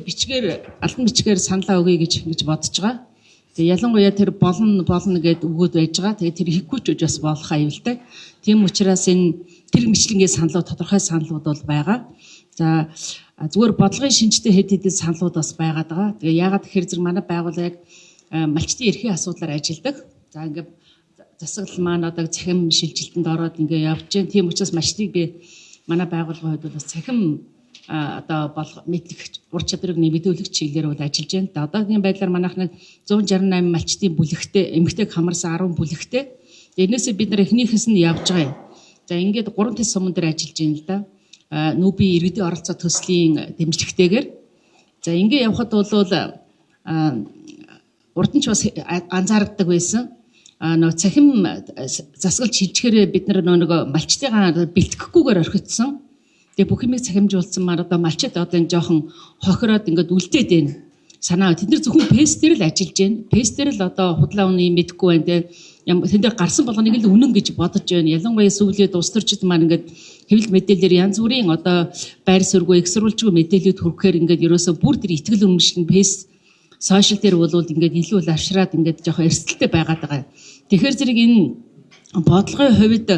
албан бичгээр саналаа өгье гэж бодож байгаа. Тэгээ ялангуяа тэр болно гэд өгөөд байж байгаа. Тэгээ тэр хийхгүй ч бас болох аюултай. Тийм учраас энэ тэр мэтлэнгийн саналууд тодорхой саналууд бол байгаа. За зүгээр бодлогын шинжтэй хэд хэдэн саналууд бас байгаад байгаа. Тэгээ яагаад тэгэхээр зэрэг манай байгууллага яг малчтын эрхийн асуудлаар ажилладаг. За ингээд засаглал маань одоо цахим шилжилтэнд ороод ингээд явж байна. Тийм учраас малчтыг би манай байгууллагын хувьд бол бас цахим одоо мэдлэг ур чадрыг нэмэгдүүлэх чиглэлээр бол ажиллаж байна. Одоогийн байдлаар манайх нэг 168 малчтын бүлэгтэй эмэгтэйг хамарсан 10 бүлэгтэй. Энээсээ бид нар эхнийхэс нь явж байгаа юм. За ингээд 3 тэс суман дээр ажиллаж байна л да. Нүүбийн иргэдийн оролцоо төслийн дэмжлэгтэйгээр. За ингээд явхад бол урд нь ч бас анзаардаг байсан. Нөгөө цахим засгалж шилжихээрээ бид нар нөгөө малчтыгаа бэлтгэхгүйгээр орхигдсон. Тэгээ бүх юмыг цахимжуулсан маар одоо малчид одоо энэ жоохон хохироод ингээд үлдээд байна. Санаа тэд нар зөвхөн пэс дээр л ажиллаж байна. Пэс дээр л одоо худлаа үнэ мэдэхгүй байна те. Тэнд дээр гарсан болгоныг л үнэн гэж бодож байна. Ялангуяа сүүлийн улс төрчид маань ингээд хэвлэл мэдээлэлээр янз бүрийн одоо байр суурьгүй их сурвалжгүй мэдээлэлүүд хүргэхээр ингээд ерөөсөө бүр тэр итгэл үнэмшил нь пэс сошиал дээр бол ингээд илүү лавшраад ингээд жоохон эрсдэлтэй байгаад байгаа. Тэгэхээр зэрэг энэ бодлогын хувьд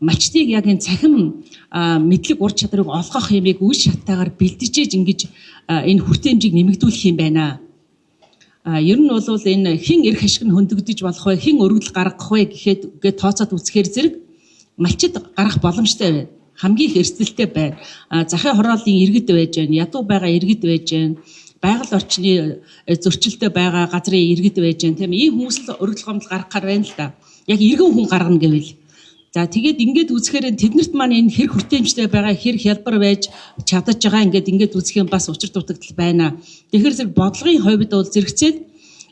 малчтыг яг энэ цахим мэдлэг ур чадрыг олгох юмыг үе шаттайгаар бэлдэж ингэж энэ хүртээмжийг нэмэгдүүлэх юм байна. Ер нь бол энэ хэн эрх ашиг нь хөндөгдөж болох вэ, хэн өргөдөл гаргах вэ гэхэд тооцоод үзэхээр зэрэг малчид гарах боломжтой байна. Хамгийн их эрсдэлтэй байна. Захын хорооллын иргэд байж байна, ядуу байгаа иргэд байж байна, байгаль орчны зөрчилтэй байгаа газрын иргэд байж байна. Тийм ийм хүмүүс л өргөдөл гомдол гаргахаар байна л да. Яг иргэн хүн гаргана гэвэл. За тэгээд ингээд үзэхээр тэднэрт маань энэ хэр хүртээмжтэй байгаа, хэр хялбар байж чадаж байгаа ингээд үзэх юм бас учир дутагдал байна. Тэгэхээр зэрэг бодлогын хувьд бол зэрэгцээд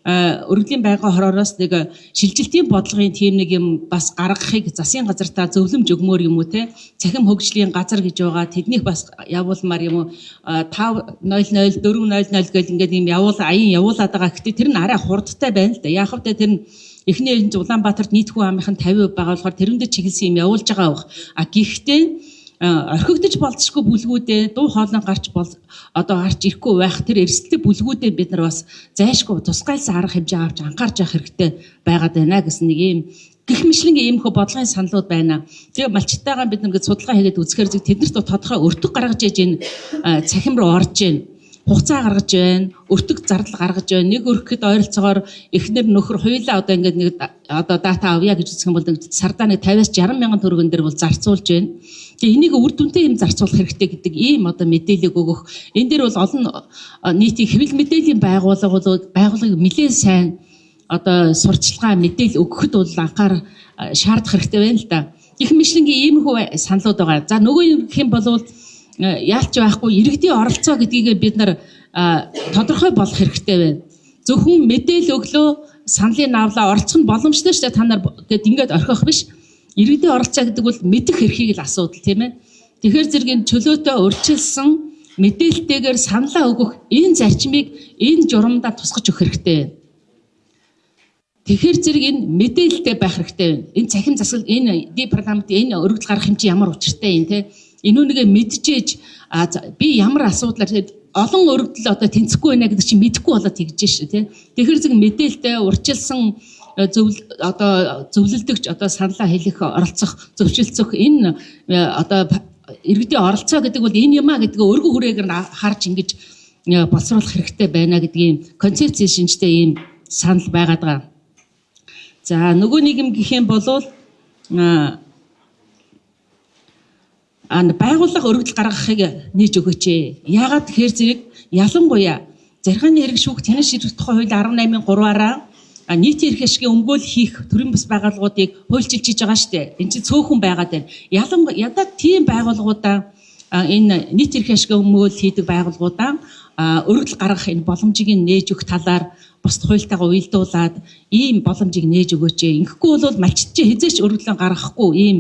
өргөдлийн байнгын хороороос нэг шилжилтийн бодлогын тийм нэг юм бас гаргахыг засгийн газартаа зөвлөмж өгмөр юм уу те. Цахим хөгжлийн газар гэж байгаа тэднийг бас явуулмаар юм уу 500 400 гэл ингээд юм аян явуулаад байгаа. Гэхдээ тэр нь арай хурдтай байна л да. Яг хэвдээ тэр нь эхний Улаанбаатарт нийт хүн амынх нь 50% байгаа болохоор тэрэндээ чиглэсэн юм явуулж байгаа баг. Гэхдээ орхигдож болцсохгүй бүлгүүдээ дуу хоолой гарч ирэхгүй байх тэр эрсдэлтэй бүлгүүдээ бид нар бас зайшгүй тусгайлсан арга хэмжээ авч анхаарч явах хэрэгтэй байгаад байна гэсэн нэг ийм гэх мэтлэнгийн иймэрхүү бодлогын саналуд байна. Тэгээ малчтайгаа бид нэг судалгаа хийгээд үзэхээр тэднэрт тодорхой өртөг гаргаж ээж энэ цахим руу орж байна. Хугацаа гаргаж байна, өртөг зардал гаргаж байна. Нэг өргөхөд ойролцоогоор эхнэр нөхөр хоёулаа одоо ингээд нэг дата авъя гэж үзэх юм бол сардаа нэг 50-аас 60 мянган төгрөгөн дээр бол зарцуулж байна. Тэгээ энийг үр дүнтэй юм зарцуулах хэрэгтэй гэдэг ийм одоо мэдээлэл өгөх. Энэ дээр бол олон нийтийн хэвлэл мэдээллийн байгууллагыг нэлээд сайн одоо сурчлагаа мэдээлэл өгөхөд бол анхаар шаардах хэрэгтэй байна л да. Их мэтлэнгийн иймэрхүү саналуд байгаа. За нөгөө юм бол яалч байхгүй иргэдийн оролцоо гэдгийг бид нар тодорхой болох хэрэгтэй байна. Зөвхөн мэдээлэл өглөө саналын авлаа оролцох нь боломжтой шүү дээ та нар гэд ингээд орхих биш. Иргэдийн оролцоо гэдэг бол мэдэх эрхийг л асуудал тийм ээ. Тэгэхээр зэргийн чөлөөтэй урьдчилсан мэдээлэлтэйгээр саналаа өгөх энэ зарчмыг энэ журамдаа тусгаж өгөх хэрэгтэй байна. Тэгэхээр зэрэг энэ мэдээлэлтэй байх хэрэгтэй байна. Энэ цахим засал энэ парламент энэ өргөдөл гарах юм чи ямар учиртай юм те. Энүүнийгээ мэдчихэж би ямар асуудлаар олон өргөдөл одоо тэнцэхгүй байна гэдэг чинь мэдэхгүй болоод тэгж шүү тий. Тэгэхээр зэрэг мэдээлэлтэй урьдчилсан зөвлөлдөгч одоо саналаа хэлэх оролцох зөвшөлдсөх энэ одоо иргэдийн оролцоо гэдэг бол энэ юмаа гэдгээ өргөн хүрээгээр нь харж ингэж боловсруулах хэрэгтэй байна гэдгийн концепцийн шинжтэй ийм санал байгаад байгаа. За нөгөө нэг юм гэх юм бол байгууллага өргөдөл гаргахыг нээж өгөөч. Яагаад тэгэхээр зэрэг ялангуяа зархааны хэрэг шүүх танин шийдвэр тухай хууль 18-3-аараа нийтийн эрх ашигын өмгөөл хийх төрийн бас байгууллагуудыг хуульчилж хийж байгаа шүү дээ. Энд чинь цөөхөн байгаад байна. Ялангуяа тийм байгууллагуудаа энэ нийтийн эрх ашигын өмгөөл хийдэг байгууллагуудаа өргөдөл гаргах энэ боломжийг нээж өгөх талаар бус хуультайгаа уялдуулаад ийм боломжийг нээж өгөөч. Ингэхгүй бол малчдчээ хизээч өргөдлөө гаргахгүй ийм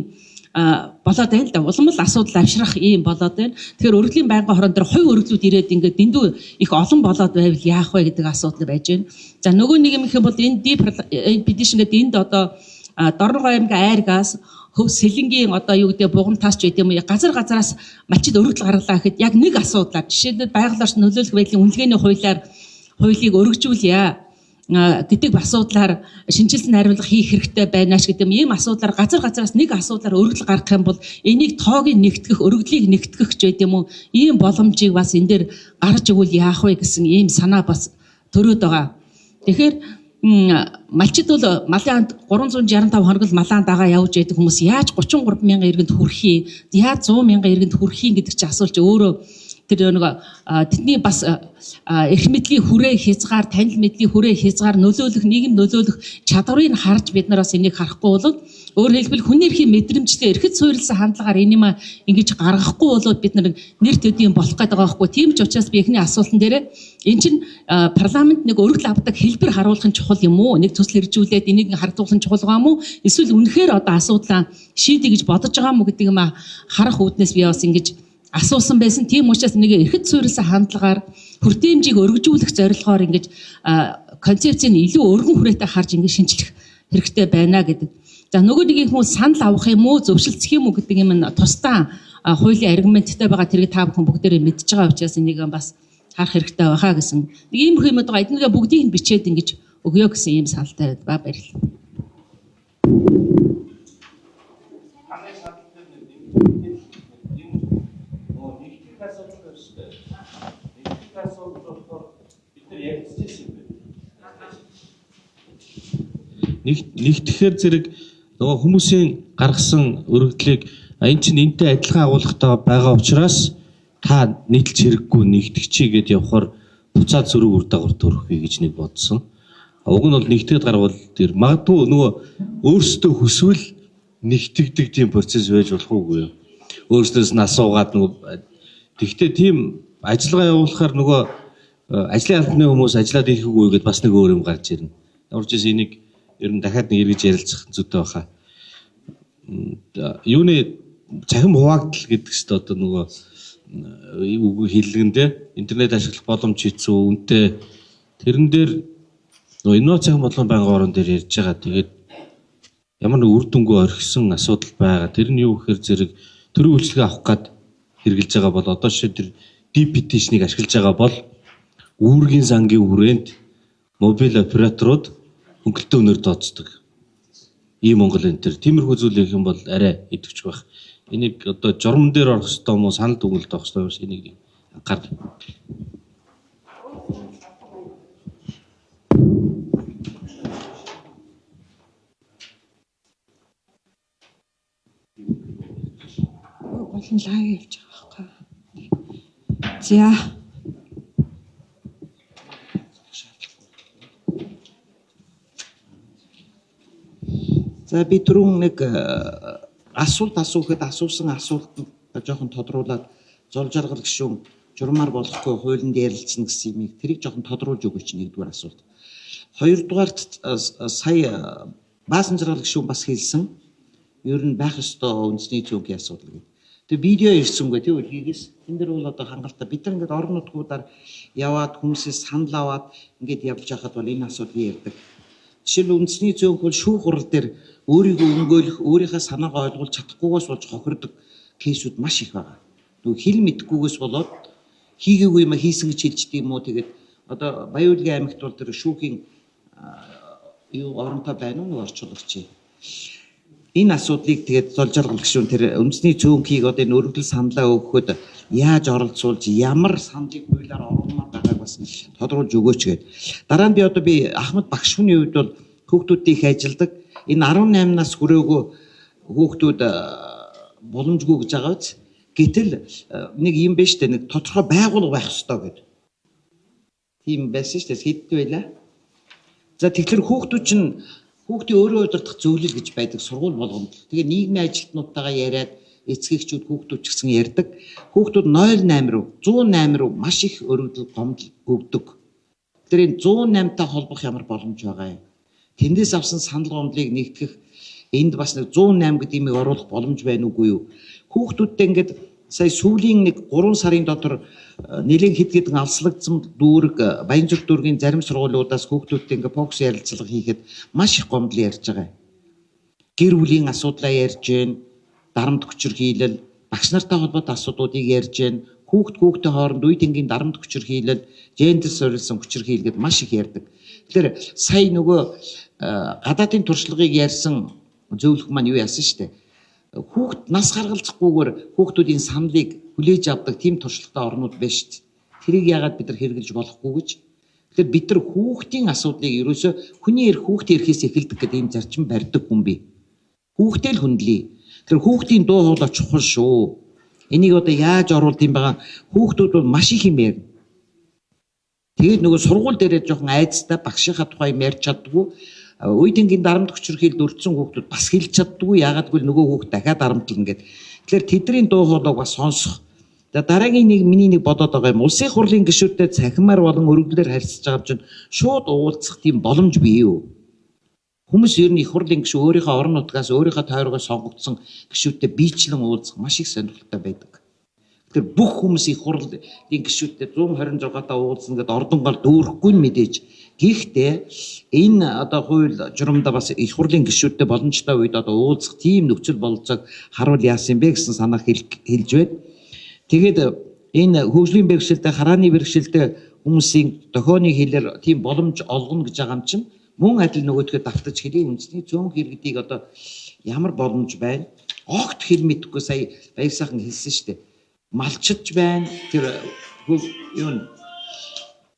болоод байна л да. Улам л асуудал авшрах ийм болоод байна. Тэгэхээр өргөдлийн байнгын хорон дээр хувь өргөдлүүд ирээд ингээд дэндүү их олон болоод байвал яах вэ гэдэг асуудал байж байна. За нөгөө нэг юм их юм бол энэ петишн гэдэг энд одоо Дорногов аймгийн Айргаас Сэлэнгийн одоо юу гэдэг бугамтаас ч гэдэг юм газараас малчид өргөдөл гаргалаа гэхэд яг нэг асуудлаар жишээлбэл байгалаарч нөлөөлөх байдлын үнэлгээний хуулийг өргөжүүлье гэдэг асуудлаар шинжилсэн хариулга хийх хэрэгтэй байнаач гэдэг ийм асуудлаар газараас нэг асуудлаар өргөдөл гаргах юм бол энийг тоогийн нэгтгэх, өргөдлийг нэгтгэх ч гэдэг юм уу ийм боломжийг бас энэ дээр гарч өгвөл яах вэ гэсэн ийм санаа бас төрөөд байгаа. Тэгэхээр малчид бол малын 365 хоног л малаан дагаа явж байдаг хүмүүс яаж 33 мянган иргэнд хүрхий, яаж 100 мянган иргэнд хүрхий гэдэг чи асуулт өөрөө тэр нэг тэдний бас эрх мэдлийн хүрээ хязгаар, танил мэдлийн хүрээ хязгаар нөлөөлөх, нийгэм нөлөөлөх чадварыг харж бид нар бас энийг харахгүй бол өөрөөр хэлбэл хүний эрхийн мэдрэмжтэй эрхэт суурилсан хандлагаар энэ юм ингэж гаргахгүй болоод бид нар нэр төдийн болох гэдэг байгаа байхгүй. Тийм ч учраас би эхний асуултан дээр энэ чинь парламент нэг өргөдөл авдаг хэлбэр харуулахын чухал юм уу? Нэг төсөл иржүүлээд энийг хардуулахын чухал байгаа мó? Эсвэл үнэхээр одоо асуудлаа шийдэ гэж бодож байгаа мó гэдэг юм харах үүднээс би бас ингэж асуусан байсан. Тийм учраас нэг эрхэт суурилсан хандлагаар хүртээмжийг өргөжүүлэх зорилгоор ингэж концепцийг илүү өргөн хүрээтэй харж ингэж шинжлэх хэрэгтэй байна гэдэг. За нөгөө нэг юм санал авах юм уу, зөвшөлдсөх юм уу гэдэг юм тусдаа хуулийн аргументтай байгаа тэрийг та бүхэн бүгдээрээ мэдж байгаа учраас энийг бас харах хэрэгтэй байхаа гэсэн. Нэг ийм юм байгаа эднэрээ бүгдийг нь бичээд ингэж өгөө гэсэн ийм саналтай баярлалаа. Нэгтгэхээр зэрэг нөгөө хүмүүсийн гаргасан өргөдлийг энэ чинь энтэй адилхан агуулгатай байгаа учраас та нийтлж хэрэггүй нэгтгэчий гэдээ явахаар буцаад зөрөг үр дагавар төрөхүй гэж нэг бодсон. Уг нь бол нэгтгэд гарвал тэр магадгүй нөгөө өөрсдөө хүсвэл нэгтгэдэг тийм процесс байж болох уугүй юу? Өөрсдөөс нь асуугаад нөгөө тэгтээ тийм ажиллагаа явуулахаар нөгөө ажлын албаны хүмүүс ажиллаад ирэхгүй гэдээ бас нэг өөр юм гарч ирнэ. Урьж энийг ер нь дахиад нэг эргэж ярилцах зүйтэй баха. Юуны цахим хуваагдал гэдэг чинь одоо нөгөө үг хэллэгэндээ интернет ашиглах боломж хийцүү үнтэй тэрэн дээр нөгөө инновац цахим бодлогын байнгын орон дээр ярьж байгаа. Тэгээд ямар нэг үр дүнгүй орхисон асуудал байгаа. Тэр нь юу гэхээр зэрэг төрийн үйлчлэгээ авах гад хэрэгжилж байгаа бол одоо жишээ тэр deep petition-ыг ашиглаж байгаа бол үүргийн сангийн хүрээнд мобиль операторууд хөнгөлөлтөө өнөр тооцдог. Ийм Монгол энэ төр тиймэрхүү зүйл их юм бол арай идэвч байх. Энийг одоо журам дээр орох хэрэгтэй юм уу, санал дүгнэлт авах хэрэгтэй юм энийг гар. Болон лайв явж байгаа байхгүй. За. За би түрүүн нэг асуулт асуухад асуусан асуултанд жоохон тодруулаад зол жаргал гишүүн журмаар болохгүй хуулинд ярилцсан гэсэн юмыг тэрийг жоохон тодруулж өгөөч нэгдүгээр асуулт. Хоёрдугаарт сая баасан жаргал гишүүн бас хэлсэн. Ер нь байх ёстой үндэсний цөөнхийн асуудал гэдэг. Тэгээ видео ирсэнгүй тийм үлгийгээс энэ дэр бол одоо хангалттай бид нар ингээд орон нутгуудаар яваад хүмүүсээс санал аваад ингээд явж байхад бол энэ асуудлыг ярьдаг. Жишээл үндэсний цөөнх бол шүүх хурал дээр өөрийгөө өнгөөлөх, өөрийнхөө санаагаа ойлгуулж чадахгүйгээс болж хохирдог кейсүүд маш их байгаа. Нөгөө хэл мэдхгүйгээс болоод хийгээгүй юм хийсэн гэж хэлждэг юм уу тэгээд одоо Баян-Улгийн аймагт бол тэр шүүхийн юу оронтой байна уу орчуулагч. Энэ асуудлыг тэгээд зол жаргал гишүүн тэр үндэсний цөөнхийг одоо энэ өргөдөл саналаа өгөхөд яаж оролцуулж ямар саналыг хуулиар оруулмаар байгааг бас тодруулж өгөөч гээд. Дараа нь би Ахмад багш хүний хувьд бол хүүхдүүдтэй их ажилдаг. Энэ 18 нас хүрээгүй хүүхдүүд боломжгүй гэж байгаа биз. Гэтэл нэг юм байна шүү дээ. Нэг тодорхой байгууллага байх ёстой гэдэг. Тийм байсан шүү дээ. Хэдд байлаа. За тэгэхээр хүүхдүүд чинь хүүхдийн өөрөө удирдах зөвлөл гэж байдаг сургууль болгонд. Тэгээ нийгмийн ажилтнуудтайгаа яриад эцгийгчүүд хүүхдүүд ч гэсэн ярьдаг. Хүүхдүүд 08 руу 108 руу маш их өргөдөл гомдол өгдөг. Тэр энэ 108-тай холбох ямар боломж байгаа юм? Тэндээс авсан санал гомдлыг нэгтгэх энд бас нэг 108 гэдэг юмыг оруулах боломж байна уугүй юу? Хүүхдүүдтэй ингээд сая сүүлийн нэг 3 сарын дотор нэлээд хэд хэдэн алслагдсан дүүрэг Баянзүрх дүүргийн зарим сургуулиудаас хүүхдүүдтэй ингээд фокус ярилцлага хийхэд маш их гомдол ярьж байгаа юм. Гэр бүлийн асуудлаа ярьж гэн, дарамт хүчирхийлэл, багш нартай холбоотой асуудлуудыг ярьж гэн, хүүхдтэй хооронд үе тэнгийн дарамт хүчирхийлэл, гендер суурилсан хүчирхийлэл гэд маш их ярьдаг. Тэгэхээр сая нөгөө гадаадын туршлагыг ярьсан зөвлөх маань юу яасан штэ. Хүүхд нас гаргалзахгүйгээр хүүхдүүдийн саналыг хүлээж авдаг тийм туршлагатай орнууд байна шүү дээ. Тэрийг яагаад бид нар хэрэгжилж болохгүй гэж. Тэгэхээр бид нар хүүхдийн асуудлыг ерөөсөө хүний эрх хүүхдийн эрхээс эхэлдэг гэдэг ийм зарчим барьдаг хүн бий. Хүүхдээ л хүндлэе. Тэгэхээр хүүхдийн дуу хоолой чухал шүү. Энийг одоо яаж оруулд юм байгаа хүүхдүүд бол маш их юм ярина. Тэгээд нөгөө сургууль дээрээ жоохон айцтай багшийнхаа тухай юм ярьж чаддгүй. Үе тэнгийн дарамт хүчирхийлэлд өртсөн хүүхдүүд бас хэлж чаддгүй яагаад гэвэл нөгөө хүүхд дахиад дарамтлна гэдэг. Тэгэхээр тэдний дуу хоолойг бас сонсох. За дараагийн нэг миний нэг бодоод байгаа юм. Улсын хурлын гишүүдтэй цахимаар болон өргөдлөөр харьцаж байгаа чинь шууд уулзах тийм боломж бий юу? Хүмүүс ер нь их хурлын гишүүд өөрийнхөө орон нутгаас өөрийнхөө тойрогоос сонгогдсон гишүүдтэй биечлэн уулзах маш их сонирхолтой байдаг. Тэгэхээр бүх хүмүүс их хурлын гишүүдтэй 126 та уулзна гэдээ ордон гал дүүрэхгүй нь мэдээж. Гэхдээ энэ одоо хууль журамдаа бас их хурлын гишүүдтэй боломжтой үед одоо уулзах тийм нөхцөл бололцоог харуул яасан бэ гэсэн санаа хэлж байна. Тэгээд энэ хөгжлийн бэрхшээлтэй харааны бэрхшээлтэй хүмүүсийн дохионы хэлээр тийм боломж олгоно гэж байгаа юм чинь мөн адил нөгөөдгөө давтаж хэлээ үндэсний цөөнх иргэдийг одоо ямар боломж байна? Огт хэл мэдэхгүй сая баяр сайхан хэлсэн шүү дээ. Малчиж байна. Тэр юу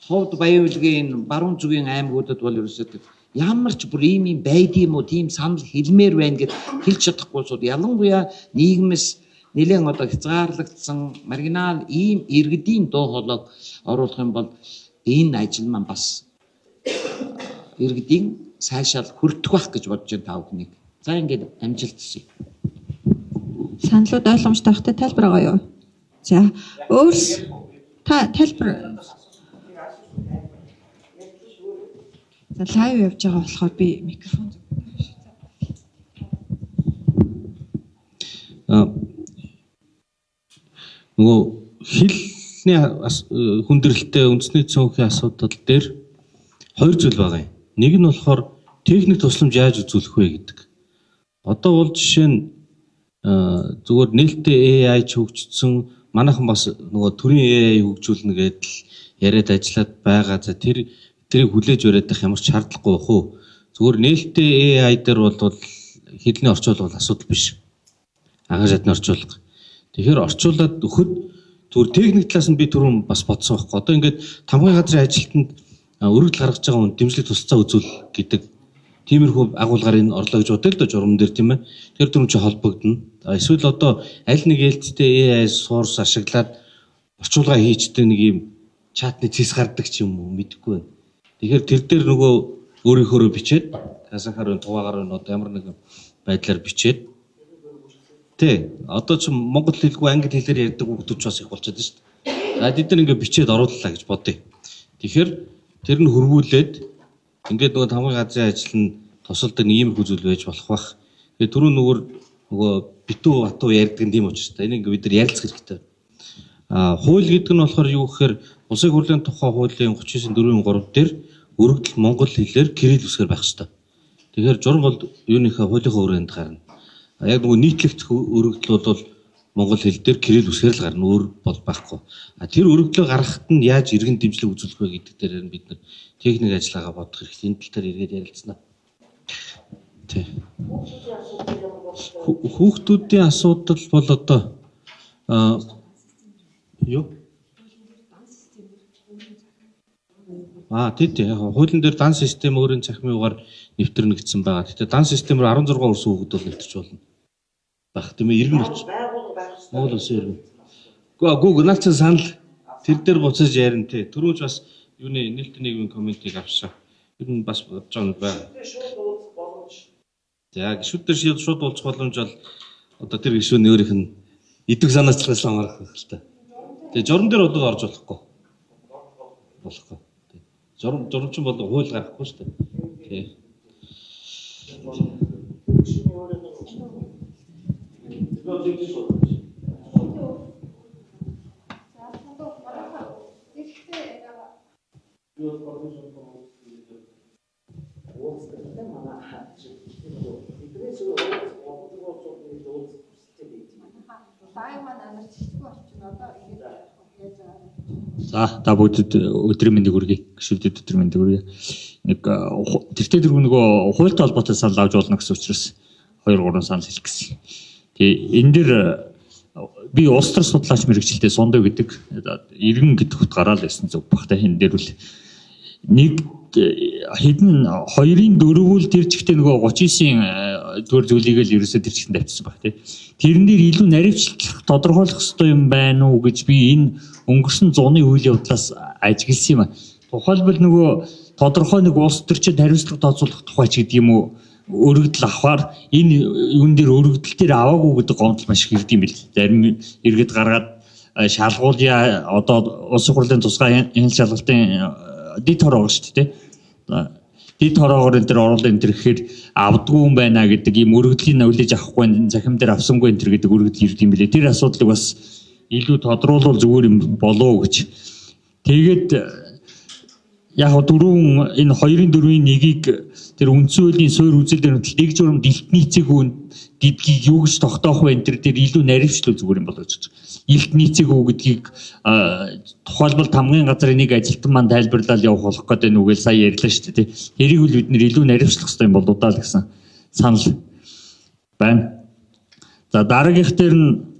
ховд Баян-Улгийн баруун зүгийн аймагуудад бол ерөөсөө ямар ч бүр ийм байдığım уу тийм санал хэлмээр байна гэд хэлж чадахгүй сууд ялангуяа нийгэмээс нэлээд одоо хязгаарлагдсан маргинал ийм иргэдийн дуу хоолойг оруулах юм бол энэ ажил маань бас иргэдийн сайшаал хүртэх байх гэж бодож байна тав хүнийг. За ингээд амжилт хүсье. Саналууд ойлгомжтой байхтай тайлбар байгаа юу? За өөрс та тайлбар за лайв явж байгаа болохоор би микрофон нөгөө хэлний хүндрэлтэй үндэсний цөөнхийн асуудал дээр хоёр зүйл байгаа юм. Нэг нь болохоор техник тусламж яаж үзүүлэх вэ гэдэг. Одоо бол жишээ нь зүгээр нээлттэй AI ч хөгжсөн манайхан бас нөгөө төрийн AI хөгжүүлнэ гэдэл яриад ажиллаад байгаа. За тэрийг хүлээж бариадах ямар ч шаардлагагүй бах уу. Зүгээр нээлттэй AI дээр бол хэдний орчуулга бол асуудал биш. Агаан шатны орчуулга. Тэгэхээр орчуулад өгөхөд зүгээр техник талаас нь би түрүүн бас бодсон байхгүй. Одоо ингээд тамгын газрын ажилтнанд өргөдөл гаргаж байгаа хүн дэмжлэг тусцаа үзүүл гэдэг тиймэрхүү агуулгаар энэ орлоо гэж бодъё л да журам дээр тийм ээ. Тэр түрүүн чи холбогдно. Эсвэл одоо аль нэг ээлжтэй AI source ашиглаад орчуулга хийчдэг нэг юм чатны цэс гардаг ч юм уу мэдэхгүй байна. Тэгэхээр тэр дээр нөгөө өөрийнхөө бичээд хасахаар туваагаар нь одоо ямар нэгэн байдлаар бичээд тий одоо ч монгол хэлгүй англи хэлээр ярьдаг хүмүүс ч бас их болчиход байна шүү дээ. За тэд нар ингээд бичээд орууллаа гэж бодъё. Тэгэхээр тэр нь хөрвүүлээд ингээд нөгөө тамгын газрын ажил нь тусалдаг нэг иймэрхүү зүйл байж болох бах. Тэгээ түрүү нөгөө битүү батуу ярьдаг юм учраас та энийг бид нар ярилцах хэрэгтэй. Хууль гэдэг нь болохоор юу гэхээр улсын хурлын тухай хуулийн 39.4-3 дээр өргөдөл монгол хэлээр кирилл үсгээр байх хэрэгтэй. Тэгэхээр журам бол юуныхаа хуулийнхаа өрөөнд гарна. Яг нөгөө нийтлэгдэх өргөдөл бол монгол хэл дээр кирилл үсгээр л гарна, өөр бол байхгүй. Тэр өргөдлөө гаргахад нь яаж иргэн дэмжлэг үзүүлэх вэ гэдэг дээр бид нар техник ажиллагаа бодох хэрэгтэй. Энэ тал дээр эргээд ярилцсанаа. Тий. Хүүхдүүдийн асуудал бол одоо юу? Тий. Хуулийн дээр дан систем өөрийн цахимын угаар нэвтэрнэ гэсэн байгаа. Гэтэ дан системээр 16 өрсөн хүүхэд бол нэвтэрч болно. Баг тийм ээ иргэн болчих. Монгол улсын иргэн. Гүү наач санал тэр дээр буцаж ярина тий. Түрүүж бас юуны нээлттэй нийгмийн комментиг авчаа. Ер нь бас бодож байгаа юм байна. За гişүүд дээр шууд уулзах боломж бол одоо тэр гişүүний өөрийнх нь идэг санаачлаас хамаарах л та. Тэгээ журам дээр бол орж болохгүй. Болохгүй. Журам чинь бол хууль гаргахгүй шүү дээ. Тий. За та бүгд өдрийн мэндийг хүргэе. Гişүүдэд өдрийн мэндийг хүргэе. Нэг тэртээ дөрөв нөгөө хуультай холбоотой санал авч болно гэсэн учраас 2-3 санал хэлэх гэсэн. Тэгээ энэ дэр би улс төр судлаач мэрэгчлээ Сундав гэдэг иргэн гэдэг утгаараа л байсан зүг багтаа энэ дээр үл нэг хэдэн 2-ын 4-ül тэр чигтээ нөгөө 39-ийн төр зүйлийг л ерөөсөө тэр чигтэн тавьчихсан баг тий. Тэрэн дээр илүү наривчлах тодорхойлох хэрэгтэй юм байна уу гэж би энэ өнгөрсөн зуны үйл явдлаас ажигласан юм. Тухайлбал нөгөө тодорхой нэг улс төрчид хариуцлага тооцоолох тухай ч гэдэг юм уу өргөдөл авахар энэ юун дээр өргөдөл дээр аваагүй гэдэг гомдол маш их ирд юм бэл. Зарим иргэд гаргаад шалгуулъя одоо улсын хурлын тусгай энэ шалгалтын дид хороо шүү дээ. Дид хороогоор энэ төр оруулаа энэ төр гэхээр авдгүй юм байна гэдэг ийм өргөдлийн нөлөөж авахгүй захим дээр авсангүй энэ төр гэдэг өргөдөл ирд юм бэлээ. Тэр асуудлыг бас илүү тодруулбал зүгээр юм болоо гэж. Тэгээд яг дөрөв энэ 2-ын 4-ийн нэгийг тэр үндсэн хуулийн суурь үзэлдэр нэг журам дэлт нийцэг үн гэдгийг юу гэж тогтоох вэ энэ дээр илүү наривчлуу зүгээр юм болоо гэж. Илт нийцэг үү гэдгийг тухайлбал тамгын газрын нэг ажилтан маань тайлбарлал явах болох гэдэг нүгэл сая ярьлаа шүү дээ. Тэрийг үл бид нэр илүү наривчлах хэрэгтэй юм болоо даа л гэсэн санал байна. За дараагийнх дээр нь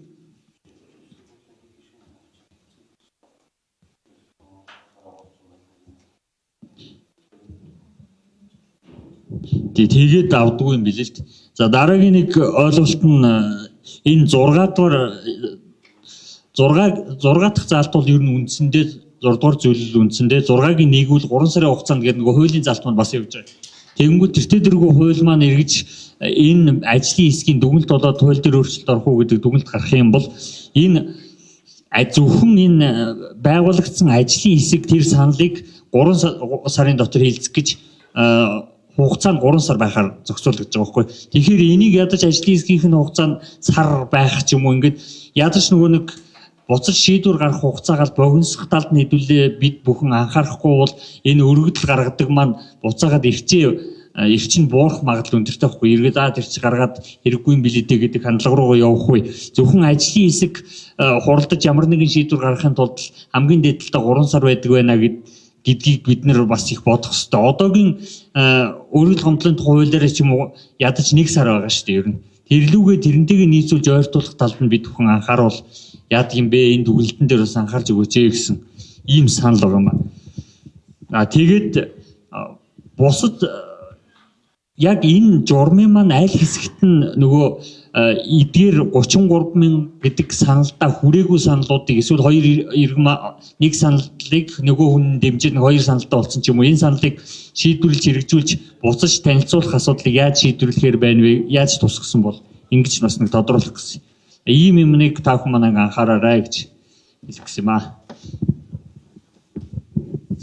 тэгээд авдгүй юм билээ л дээ. За дараагийн нэг ойлголт нь энэ 6 дахь заалт бол ер нь үндсэндээ 6 дугаар зөвлөл үндсэндээ 6-гийн нэгвэл 3 сарын хугацаанд гэдэг нөгөө хуулийн заалт маань бас явж байгаа. Тэгэнгүүт тэртээ дэргүй хууль маань эргэж энэ ажлын хэсгийн дүгнэлт болоод хууль дээр өөрчлөлт орох уу гэдэг дүгнэлт гарах юм бол энэ зөвхөн энэ байгуулагдсан ажлын хэсэг тэр саналыг 3 сарын дотор хэлцэх гэж хугацаа нь 3 сар байхаар зохицуулагдж байгаа байхгүй. Тэгэхээр энийг ядаж ажлын хэсгийнх нь хугацаа нь сар байх ч юм уу ингээд ядаж нөгөө нэг буцаж шийдвэр гаргах хугацаагаар богиносох талд нь хэдүүлээ бид бүхэн анхаарахгүй бол энэ өргөдөл гаргадаг маань буцаагаад ирчээ эрчин буурах магадлал өндөртэй байхгүй. Эргээд тэр чи гаргаад хэрэггүй юм билээ гэдэг хандлага руугаа явах үе. Зөвхөн ажлын хэсэг хуралдаж ямар нэгэн шийдвэр гаргахын тулд хамгийн дээдлээ 3 сар байдаг байна гэдгийг бид нэр бас их бодох хэрэгтэй. Одоогийн өргөл гомдлын тухай хуулиараа ч юм уу ядаж 1 сар байгаа шүү дээ ер нь. Тэрлүүгээ тэрнтэйгээ нийцүүлж ойртуулах талд нь бид бүхэн анхааруул яадаг юм бэ? Энэ дүгнэлтэн дээр бас анхаарч өгөөч гэсэн ийм санал байгаа юм байна. Тэгээд бусад яг энэ журмын маань аль хэсэгт нь нөгөө эдгээр 33,000 гэдэг саналдаа хүрээгүй саналуудыг эсвэл 2 иргэн 1 саналыг нөгөө хүн дэмжиж 2 саналтай болсон ч юм уу энэ саналыг шийдвэрлэж хэрэгжүүлж буцаж танилцуулах асуудлыг яаж шийдвэрлэхээр байна вэ? Яаж тусгасан бол ингэж бас нэг тодруулах гэсэн. Ийм юмныг та бүхэн манайг анхаараарай гэж хэлэх гэсэн юм аа.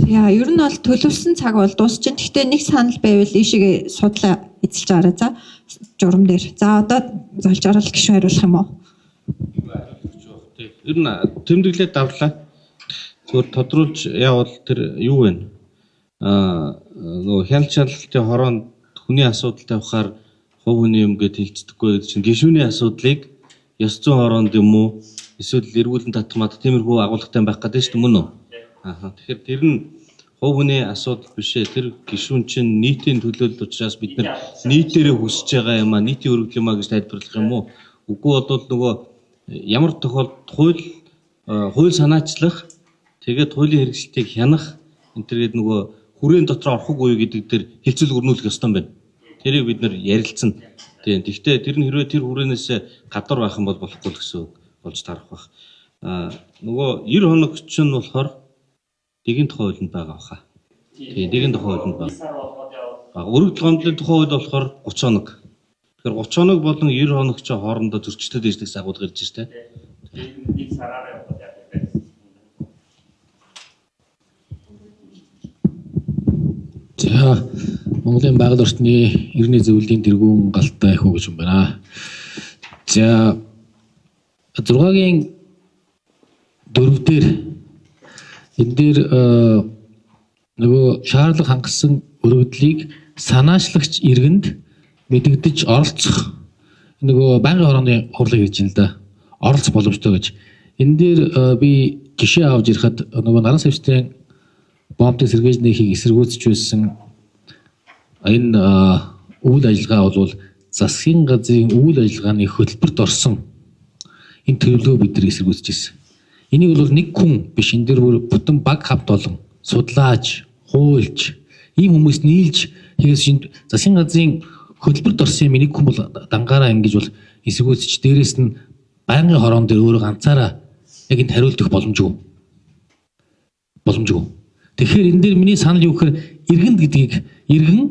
Яа, ер нь бол төлөвлөсөн цаг бол дуусчихин. Гэхдээ нэг санал байвал ийшээ судлаа эзэлж байгаарай. За журам дээр. За одоо золж орол гişүн хариулах юм уу? Ер нь тэмдэглээд давлаа. Зөвхөн тодруулж яавал тэр юу вэ? Нөгөө хяналт шалгалтын хороонд хүний асуудал тавихаар хувь хүний юм гэд хэлцдэггүй гэдэг чинь гишүүний асуудлыг ёс зүйн хороонд юм уу? Эсвэл эргүүлэн татмад тиймэрхүү агуулгатай байх гэдэг шүү дээ мөн үү? Тэгэхээр тэр нь хувь хүний асуудал биш ээ. Тэр гишүүн чинь нийтийн төлөөлөл учраас бид нар нийтээрээ хүсэж байгаа юм а, нийтийн өргөдөл юм а гэж тайлбарлах юм уу? Үгүй бол нөгөө ямар тохиолдолд хууль санаачлах, тэгээд хуулийн хэрэгжилтийг хянах энэ төргээд нөгөө хүрээний дотор орох уу гэдэг дээр хилцэл өрнүүлэх ёстой юм байна. Тэрийг бид нар ярилцсан. Тийм. Гэхдээ тэр нь хэрвээ тэр хүрээнээс гадар байх юм бол болохгүй л гэсэн болж тарах байх. Нөгөө 90 хоног чинь болохоор нэгэн тухай хуулинд байгаа баха. Тийм, нэгэн тухай хуулинд байгаа. Өргөдөл гомдлын тухай хууль болохоор 30 хоног. Тэгэхээр 30 хоног болон 90 хоног ч хоорондоо зөрчилдөд ижлэх агуулга ирж штэ. Нэг сараараа яваад яах вэ? За, Монголын байгаль орчны иргэний зөвлөлийн тэргүүн галтай их үг гэж юм байна. За 6-гийн 4 дээр энэ дээр нөгөө шаардлага хангасан өргөдлийг санаачлагч иргэнд мэдэгдэж оролцох нөгөө байнгын хорооны хурлыг гэж юм л да. Оролцох боломжтой гэж. Энэ дээр би жишээ авч ирэхэд нөгөө наран савчтын бомбын сэргээж нөхийг эсэргүүцэж байсан энэ үйл ажиллагаа бол засгийн газрын үйл ажиллагааны хөтөлбөрт орсон энэ төлөвлөгөө бид нар эсэргүүцэж байсан. Энийг бол нэг хүн биш, энэ дээр бүр бүтэн баг хавд болон судлаач, хуульч, ийм хүмүүс нийлж хийсэн засгийн газрын хөтөлбөрт орсон юм нэг хүн бол дангаараа ингэж бол эсэргүүцэж дээрээс нь байнгын хороон дээр өөрөө ганцаараа яг энд хариулт өгөх боломжгүй. Тэгэхээр энэ дээр миний санал юу гэхээр иргэн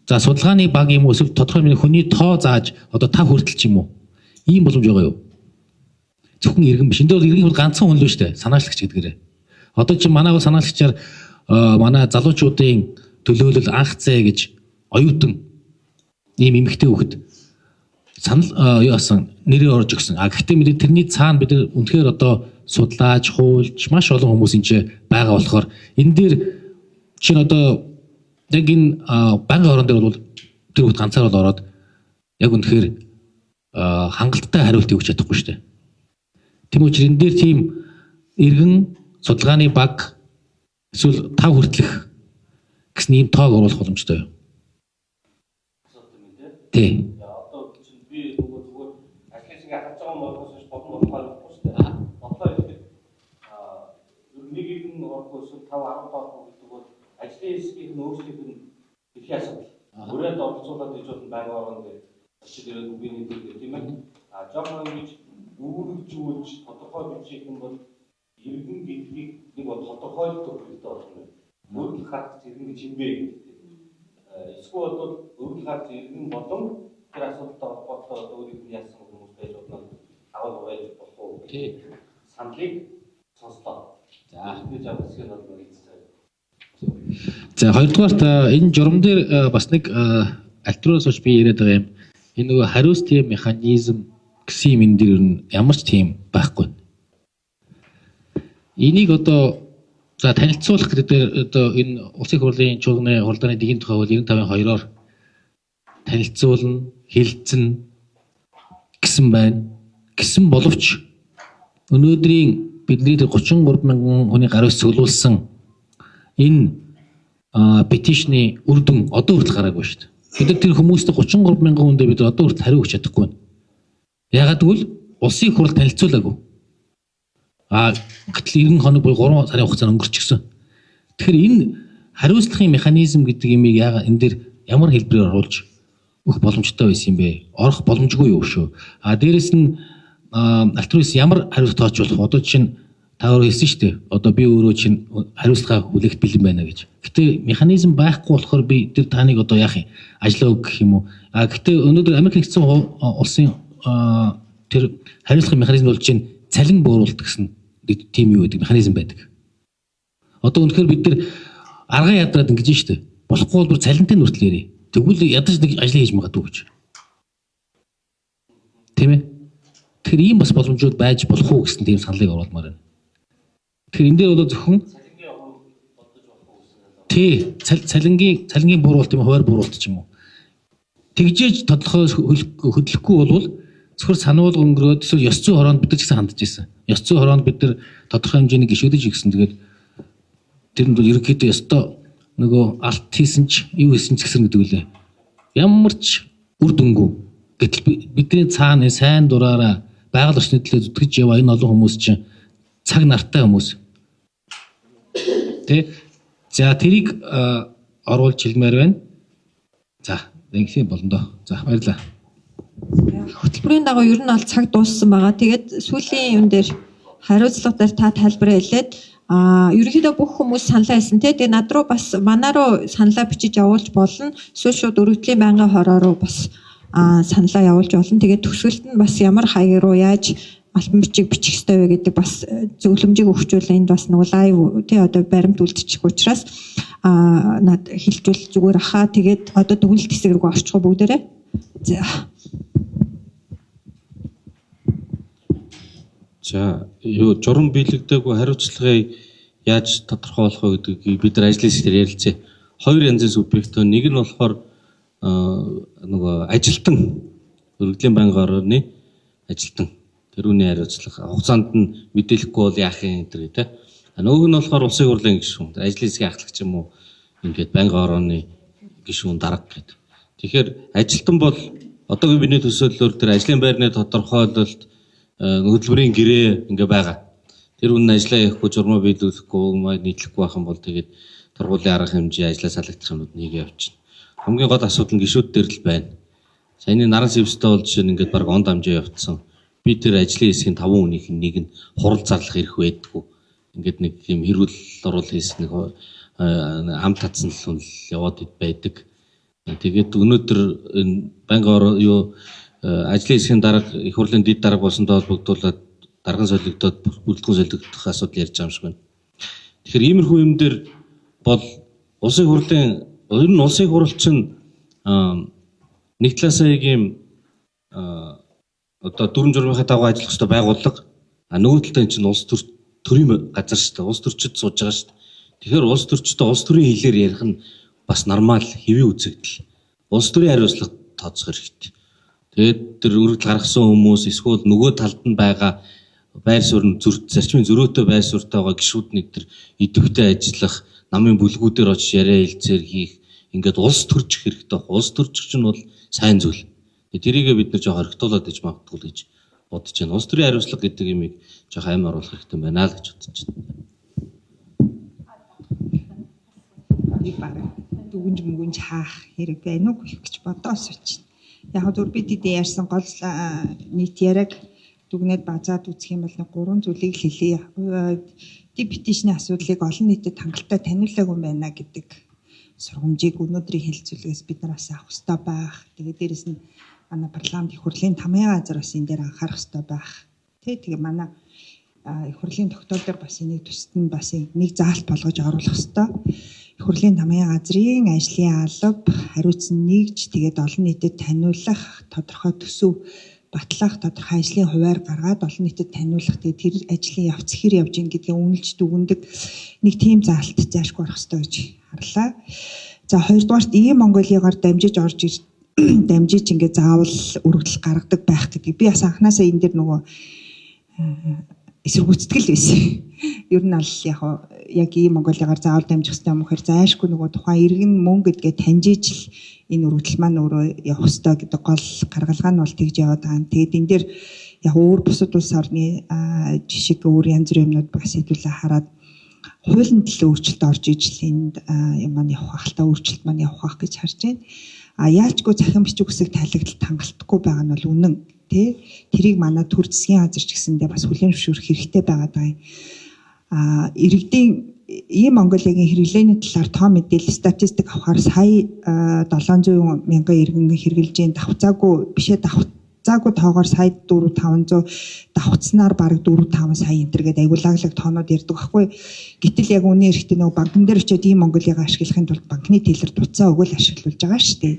за судалгааны баг юм уу эсвэл тодорхой хүний тоо зааж одоо 5 хүртэл ч юм уу ийм боломж байгаа юу? Зөвхөн иргэн биш. Энд бол иргэн бол ганцхан хүн л шүү дээ. Санаачлагч гэдгээрээ. Одоо чи манай санаачлагчаар манай залуучуудын төлөөлөл анх цай гэж оюутан ийм эмэгтэй хүүхэд санал яасан нэрээ орж өгсөн. Гэхдээ тэрний цаана бид үнэхээр одоо судлаач, хуульч маш олон хүмүүс энэ байгаа болохоор энэ дээр чинь одоо яг энэ байнгын хорон дээр бол тэр хүүхд ганцаар бол ороод яг үнэхээр хангалттай хариулт өгч чадахгүй шүү дээ. Тийм учраас энэ дээр тийм иргэн судалгааны баг эсвэл 5 хүртэлх гэсэн ийм тоог оруулах боломжтой юу? Тий. Одоо би зүгээр ажлын хэсгийг харж байгаа болохоос бодсон болохгүй шүү дээ. Бодлоо ихтэй. Нэг иргэн орох эсвэл 5 10 орох гэдэг бол ажлын хэсгийн өөрчлөлт нь их асуудал. Бүрээд оролцуулаад иж бол байнгын орон дээр очиж ирээд үгийн нэг тийм ээ. Жоохон ингэж үүрэгжүүлж тодорхой бичих юм бол иргэн гэдгийг нэг бол тодорхойлдог хэрэгтэй болно. Өргөл хат иргэн гэж юм бэ гэдэг. Эсвэл бол өргөл хат иргэн болон тэр асуудалтай холбоотой өөрийнх нь яасан хүмүүс байж болно. Агуул байж болох уу гэх саналыг сонслоо. За бид жаа хэсгийг бол хэлцээ. За хоёрдугаарт энэ журам дээр бас нэг альтернатив сууч би яриад байгаа юм. Энэ нөгөө хариуцлагын механизм гэсэн юм энэ дээр ямар ч тийм байхгүй. Энийг одоо за танилцуулах гэдэг одоо энэ улсын хурлын чуулганы хуралдааны дэгийн тухай бол 95-ын 2-оор танилцуулна, хэлэлцэн гэсэн байна. Гэсэн боловч өнөөдрийн бидний 33 мянган хүний гаруйс цуглуулсан энэ петишны үр дүн одоо хүртэл гараагүй шүү дээ. Бид нар тэр хүмүүст 33 мянган хүндээ бид одоо хүртэл хариу өгч чадахгүй байна. Ягаад гэвэл улсын их хурл танилцуулаагүй. Гэтэл 90 хоног буюу 3 сарын хугацаанд өнгөрчихсөн. Тэгэхээр энэ хариуцлагын механизм гэдэг имийг яагаад энэ дээр ямар хэлбэрээр оруулж өгөх боломжтой байсан юм бэ? Орох боломжгүй юу шүү. Дээрэс нь альтруист ямар хариуцлага тооч болох? Одоо чинь та өөрөө хэлсэн шүү дээ. Одоо би өөрөө чинь хариуцлага хүлээх бэлэн байна гэж. Гэтэ механизм байхгүй болохоор би тэр таныг одоо яах юм? Ажиллаа өгөх юм уу? Гэтэ өнөөдөр Америк нэгдсэн улсын тэр хариуцлагын механизм болж чинь цалин бууруулалт гэсэн тийм юу гэдэг механизм байдаг. Одоо үнэхээр бид нар арга ядраад ингэж штэ. Болохгүй бол бүр цалинтай нүртэл ярий. Тэгвэл ядаж нэг ажил хийж магадгүй гэж. Тийм ээ. Тэгэхээр ийм бас боломжууд байж болох уу гэсэн тийм саналыг оруулмаар байна. Тэгэхээр энэ дээр бол зөвхөн цалингийн бууруулалт юм хуваар бууруулалт ч юм уу. Тэгжээж тодорхой хөдлөхгүй бол зөвхөн сануулга өнгөрөөд эсвэл ёс зүйн хороонд бид нар ч гэсэн хандж ирсэн. Ёс зүйн хороонд бид нар тодорхой хэмжээний гишүүдэж ирсэн. Тэгээд тэр нь бол ерөнхийдөө ёстой нөгөө алт хийсэн ч юу хийсэн ч гэсэн гэдэг үлээ. Ямар ч үр дүнгүй. Гэтэл бидний цаана сайн дураараа байгаль орчны төлөө зүтгэж яваа энэ олон хүмүүс чинь цаг нартай хүмүүс. Тэ? За тэрийг оруулж хэлмээр байна. За, ингэсэн болно доо. За, баярлалаа. Хөтөлбөрийн дагуу ер нь бол цаг дууссан байгаа. Тэгээд сүүлийн юм дээр хариуцлага дээр та тайлбараа хэлээд ерөнхийдөө бүх хүмүүс саналаа хэлсэн те. Тэгээд над руу бас манай руу саналаа бичиж явуулж болно. Эсвэл шууд өргөдлийн байнгын хороо руу бас саналаа явуулж болно. Тэгээд төгсгөлт нь бас ямар хаяг руу яаж альбом бичиг бичих ёстой вэ гэдэг бас зөвлөмжийг өгчүүл энд бас нэг лайв тий одоо баримт үлдчих учраас над хэлжүүл зүгээр ахаа. Тэгээд одоо дүгнэлт хэсэг рүү орчих бүгдээрээ. За юу журам биелэгдээгүй хариуцлагыг яаж тодорхойлох вэ гэдгийг бид нар ажлын хэсгээр ярилцъя. Хоёр янзын субъект. Нэг нь болохоор нөгөө ажилтан өргөдлийн байнгын орны ажилтан тэрүүний хариуцлага хугацаанд нь мэдээлэхгүй бол яах юм гэдэг тий. Нөгөөх нь болохоор улсын хурлын гишүүн ажлын хэсгийн ахлагч юм уу ингээд байнгын орны гишүүн дарга гэдэг. Тэгэхээр ажилтан бол одоогийн бидний төсөөллөөр тэр ажлын байрны тодорхойлолт хөтөлбөрийн гэрээ ингээ байгаа. Тэр үнэн ажиллаа явахгүй журмаа биелүүлэхгүй нийтлэхгүй байх юм бол тэгээд тургуулийн арга хэмжээ ажлаа салгагдах юмуд нэг явчихна. Хамгийн гол асуудал нь гишүүд дээр л байна. Саяны наран сэвстэй бол жишээ нь ингээд баг онд амжаа явцсан. Би тэр ажлын хэсгийн 5 хүнийх нь нэг нь хурал зарлах эрх байдгүй. Ингээд нэг юм хэрүүл оруул хийсэн нэг ам татсан л яваад байдаг. Тэгээд өнөөдөр энэ байнгын юу ажлын хэсгийн дарга их хурлын дэд дарга болсонтой холбогдуулаад дарган солигдоод бүрэлдэхүүн солигдох асуудал ярьж байгаа юм шиг байна. Тэгэхээр иймэрхүү юм дээр бол улсын хурлын ер нь улсын хурл чинь нэг талаасаа ийм одоо дүрм журмынхаа дагуу ажиллах ёстой байгууллага нөгөө талдаа чинь улс төрийн газар шүү дээ. Улс төрчид сууж байгаа шүү дээ. Тэгэхээр улс төрчдөө улс төрийн хэлээр ярих нь бас нормал хэвийн үзэгдэл. Улс төрийн хариуцлага тооцох хэрэгтэй. Тэгээд тэр өргөдөл гаргасан хүмүүс эсвэл нөгөө талд нь байгаа байр суурь зарчмын зөрөөтэй байр суурьтай байгаа гишүүднийг тэр идэвхтэй ажиллах, намын бүлгүүдээр очиж яриа хэлцээр хийх ингээд улс төрчих хэрэгтэй. Улс төрчих чинь бол сайн зүйл. Тэрийгээ бид нар жоо хоригдуулаад иж магадгүй гэж бодож байна. Улс төрийн хариуцлага гэдэг юмыг жоо аймаг оруулах хэрэгтэй байна л гэж бодож байна. Дүгнж мөнгөнд хаах хэрэг байна уу гэж бодоос үуч. Яг зөв бид тэдээ ярьсан гол нийт яриаг дүгнээд базаад үзэх юм бол нэг 3 зүйлийг хэлье. Петишны асуудлыг олон нийтэд хангалттай таниулаагүй юм байна гэдэг сургамжийг өнөөдрийн хэлэлцүүлгээс бид нар бас авах хэрэгтэй байх. Тэгээд дээрэс нь манай парламент их хурлын тамгын газар бас энэ дээр анхаарах хэрэгтэй байх. Тэгээ манай их хурлын тогтоолоор бас энийг тусад нь бас нэг заалт болгож оруулах хэрэгтэй. Их хурлын тамгын газрын ажлын алба хариуцсан нэгж тэгээд олон нийтэд таниулах, тодорхой төсөв батлах, тодорхой ажлын хуваар гаргаад олон нийтэд таниулах, тэгээд тэр ажлын явц хэр явж ийн гэдгийг үнэлж дүгндэг нэг тийм заалт заашгүй болох хэрэгтэй гэж харлаа. За хоёрдугаарт ийм Монголигаар дамжиж орж дамжиж ингээд заавал өргөдөл гаргадаг байх гэдэг. Би бас анханасаа энэ дэр нөгөө эсэргүүцдэг л байсан. Ер нь бол яг ийм Монголигаар заавал дамжих хэрэгтэй юм хэрэг зайшгүй нөгөө тухайн иргэн мөн гэдгээ таньжиж л энэ өргөдөл маань өөрөө явах хэрэгтэй гэдэг гол гаргалгаа нь бол тэгж яваад байгаа. Тэгээд энэ дэр яг өөр бусад улс орны жишээ өөр янз бүрийн юмнууд бас хэдүүлээ хараад хуулийн төлөө өөрчлөлт орж ижил энд юм маань явах хальтаа өөрчлөлт маань явах гэж харж байна. Яачгүй захин бичиг үсэг тайлагдалт хангалтгүй байгаа нь бол үнэн тий. Тэрийг манай төр засгийн газар ч гэсэндээ бас хүлээн зөвшөөрөх хэрэгтэй байгаа даа. Иргэдийн ийм Монголигийн хэрэглээний талаар тоо мэдээлэл статистик авахаар сая 700 мянган иргэн хэрэгжилж давхцаагүй бишээ давхцаагүй тоогоор сая 4-500 давхцнаар бараг 4-5 сая энтергээд аяguлаглаг тоонууд ярддаг байхгүй. Гэтэл яг үнэн эрэхтэй нөгөө банкн дээр очиод ийм Монголигаа ашиглахын тулд банкны тейлэр дуцаа өгөөл ашиглуулж байгаа шүү дээ.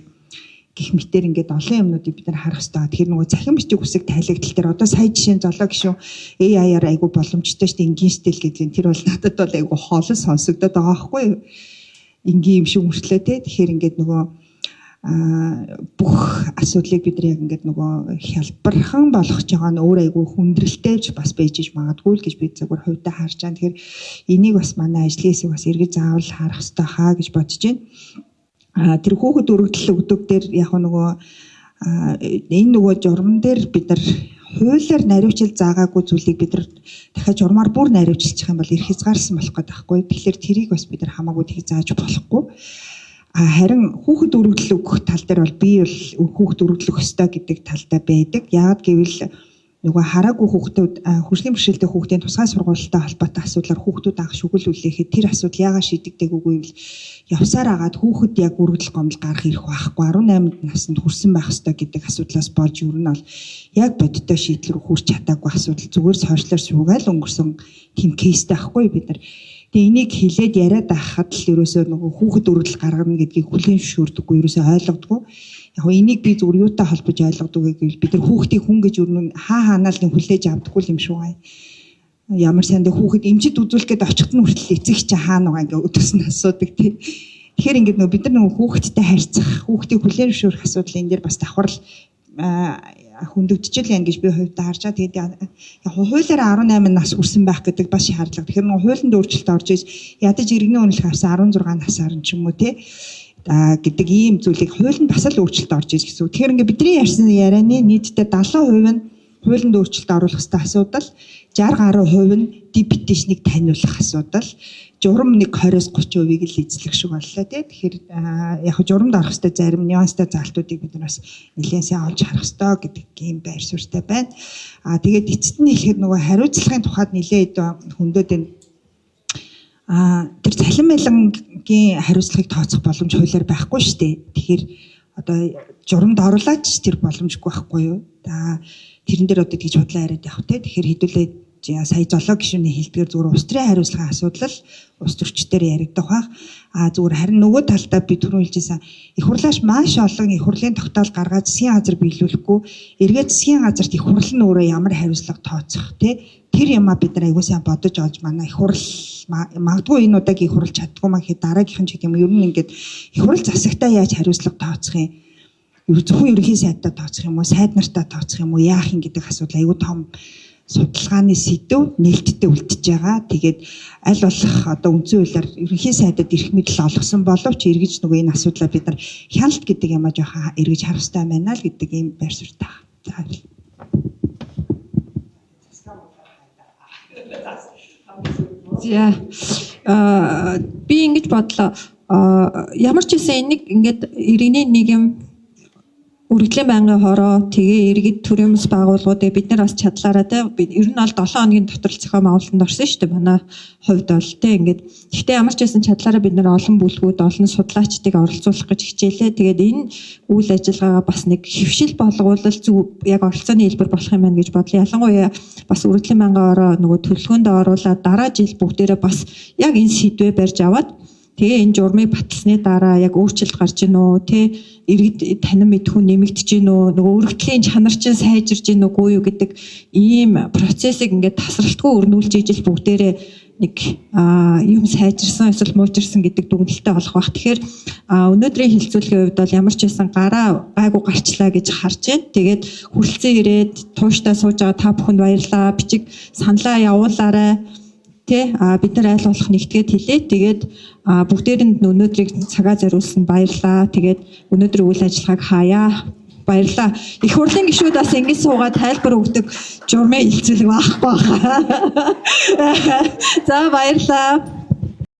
Гэх мэтээр ингээд олон юмнуудыг бид нар харах хэрэгтэй. Тэгэхээр нөгөө захин бичиг үсэг тайлагдал дээр одоо сая жишээ золоо гişүн AI-аар айгу боломжтой шүү дээ. Энгийн стил гэдэг нь тэр бол надад бол айгу хоолой сонсогдоод байгаа байхгүй юу? Энгийн юм шиг мөртлөө те. Тэгэхээр ингээд нөгөө бүх асуудлыг бид нар яг ингээд нөгөө хялбархан болгож байгаа нь өөр айгу хүндрэлтэй бас байж магадгүй л гэж би зөвхөн хувьдаа харж байгаа. Тэгэхээр энийг бас манай ажлын хэсэг бас эргэж заавал харах хэрэгтэй хаа гэж бодож байна. Тэр хүүхэд өргөдөл өгдөг дээр яг нөгөө энэ нөгөө журам дээр бид нар хуулиар наривчил заагаагүй зүйлийг бид нар дахиад журмаар бүр наривчилчих юм бол их хязгаарсан болох гэдэг байхгүй. Тэгэхээр тэрийг бас бид нар хамаагүй тийг зааж болохгүй. Харин хүүхэд өргөдөл өгөх тал дээр бол би бол хүүхэд өргөдөл өгөх ёстой гэдэг талдаа байдаг. Яагаад гэвэл нөгөө хараагүй хүүхдүүд хөгжлийн бэрхшээлтэй хүүхдийн тусгай сургуультай холбоотой асуудлаар хүүхдүүд анх шүгэл үлээхэд тэр асуудал яагаад шийдэгдэггүй вэ? Явсаар агаад хүүхэд яг өргөдөл гомдол гарах ирэх байхгүй 18 наснд хүрсэн байх ёстой гэдэг асуудлаас болж юу нь бол яг бодиттой шийдэл рүү хүрч чадаагүй асуудал зүгээр сошиалар суугаал өнгөрсөн тийм кейстэй байхгүй бид нар. Тэгээ энийг хилээд яриад байхад л ерөөсөө нөгөө хүүхэд өргөдөл гаргана гэдгийг хүлээн зөвшөөрдөггүй ерөөсөө ойлгодоггүй. Яг энийг би зүгээр юутай холбож ойлгодог гэвэл бид нар хүүхдийг хүн гэж өрнөн хаанаал нэг хүлээж авдаггүй юм шүү гай. Ямар сайн дэ хүүхэд эмчит үзүүлэх гээд очихт нь хүртэл эцэг чи хаана байгаа ингээ өдөрсөн асуудаг тий. Тэгэхээр ингээд нөгөө бид нар нөгөө хүүхэдтэй харьцах, хүүхдийг хүлээн зөвшөөрөх асуудал энэ дэр бас давхар хөндөгдөж л яа гэж би хувьдаа харж байгаа. Тэгээд яг хуулиар 18 нас хүрсэн байх гэдэг бас шаардлага. Тэгэхээр нөгөө хуулинд өөрчлөлт орж иж ядаж иргэний үнэлэх авсан 16 насаар ч юм уу тий гэдэг ийм зүйлийг хуулинд бас л өөрчлөлт орж иж гэсэн. Тэгэхээр ингээд бидний ярьсан ярианы нийтдээ 70% нь хуулинд өөрчлөлт оруулах хэрэгтэй асуудал, 60% нь депетишнийг таниулах асуудал, журам нэг 20-30%-ийг л эзлэх шиг боллоо тий. Тэгэхээр яг журамд орох хэрэгтэй зарим нюанстай заалтуудыг бид нар бас нэлээд сайн олж харах хэрэгтэй гэдэг ийм байр суурьтай байна. Тэгээд эцэст нь хэлэхэд нөгөө хариуцлагын тухайд нэлээд хөндөд энэ тэр цалин байлангийн хариуцлагыг тооцох боломж хуулиар байхгүй шүү дээ. Тэгэхээр одоо журамд оруулаач тэр боломжгүй байхгүй юу? Тэрэн дээр одоо тэгж бодлоо яриад явах те. Тэгэхээр хэдүүлээ сая золоо гишүүний хэлдгээр зүгээр улс төрийн хариуцлагын асуудал улс төрчдөр яригдах байх. Зүгээр харин нөгөө талдаа би түрүү хэлжсэн их хурлаач маш олон их хурлын тогтоол гаргаад засгийн газар биелүүлэхгүй эргээд засгийн газарт их хурл нь өөрөө ямар хариуцлага тооцох те. Тэр юмаа бид нар аягүй сайн бодож олж манай их хурл магадгүй энэ удаагийн их хурл чаддгүй маа гэхэд дараагийнх нь ч гэдэг юм ер нь ингээд их хурл засагтаа яаж хариуцлага тооцох юм? Зөвхөн ерөнхий сайдтай тооцох юм уу, сайд нартаа тооцох юм уу, яах юм гэдэг асуудал аюул том судалгааны сэдв нээлттэй үлдчихэж байгаа. Тэгээд аль болох одоо үндсэн хуулиар ерөнхий сайдад ирэх мэдл олгосон боловч эргэж нөгөө энэ асуудлаа бид нар хяналт гэдэг юм а жоохон эргэж харах хэрэгтэй байна л гэдэг ийм байр суурьтай. За би ингэж бодлоо. Ямар ч үсэн энийг ингээд иргэний нийгэм үргэлжлэн байнгын хороо тэгээ иргэд төрийн бас байгууллагуудыг бид нар бас чадлаараа те ер нь бол 7 хоногийн дотор л зохион байгуулалтанд орсон шүү дээ манай хувьд бол те ингээд гэхдээ ямар ч байсан чадлаараа бид нар олон бүлгүүд олон судлаачдыг оролцуулах гэж хичээлээ. Тэгээд энэ үйл ажиллагаагаа бас нэг хэвшил болгуулалт зөв яг оролцооны хэлбэр болох юм байна гэж бодлоо. Ялангуяа бас үргэлжлэн байнгын хороо нөгөө төлөвлөгөөнд оруулаад дараа жил бүгдээрээ бас яг энэ сэдвээ барьж аваад тэгээ энэ журмыг баталсны дараа яг өөрчлөлт гарч ийн үү те иргэд танин мэдхүү нэмэгдэж ийн үү нөгөө өргөдлийн чанар чинь сайжирж ийн үгүй юу гэдэг ийм процессыг ингээд тасралтгүй өрнүүлж ижил бүгдээрээ нэг юм сайжирсан эсвэл муужирсан гэдэг дүгнэлттэй болох бах. Тэгэхээр өнөөдрийн хилцүүлгийн хувьд бол ямар ч байсан гайгүй гарчлаа гэж харж байна. Тэгээд хүрэлцэн ирээд тууштай сууж байгаа та бүхэнд баярлалаа. Бичиг саналаа явуулаарай. Бид нар айл болох нэгтгээд хэлээ. Тэгээд бүгдээрэнд өнөөдрийг цагаа зориулсан баярлалаа. Тэгээд өнөөдрийн үйл ажиллагааг хаяа. Баярлалаа. Их хурлын гишүүд бас ингэж суугаад тайлбар өгдөг журмын хилцүүлэг байхгүй байна. За баярлалаа.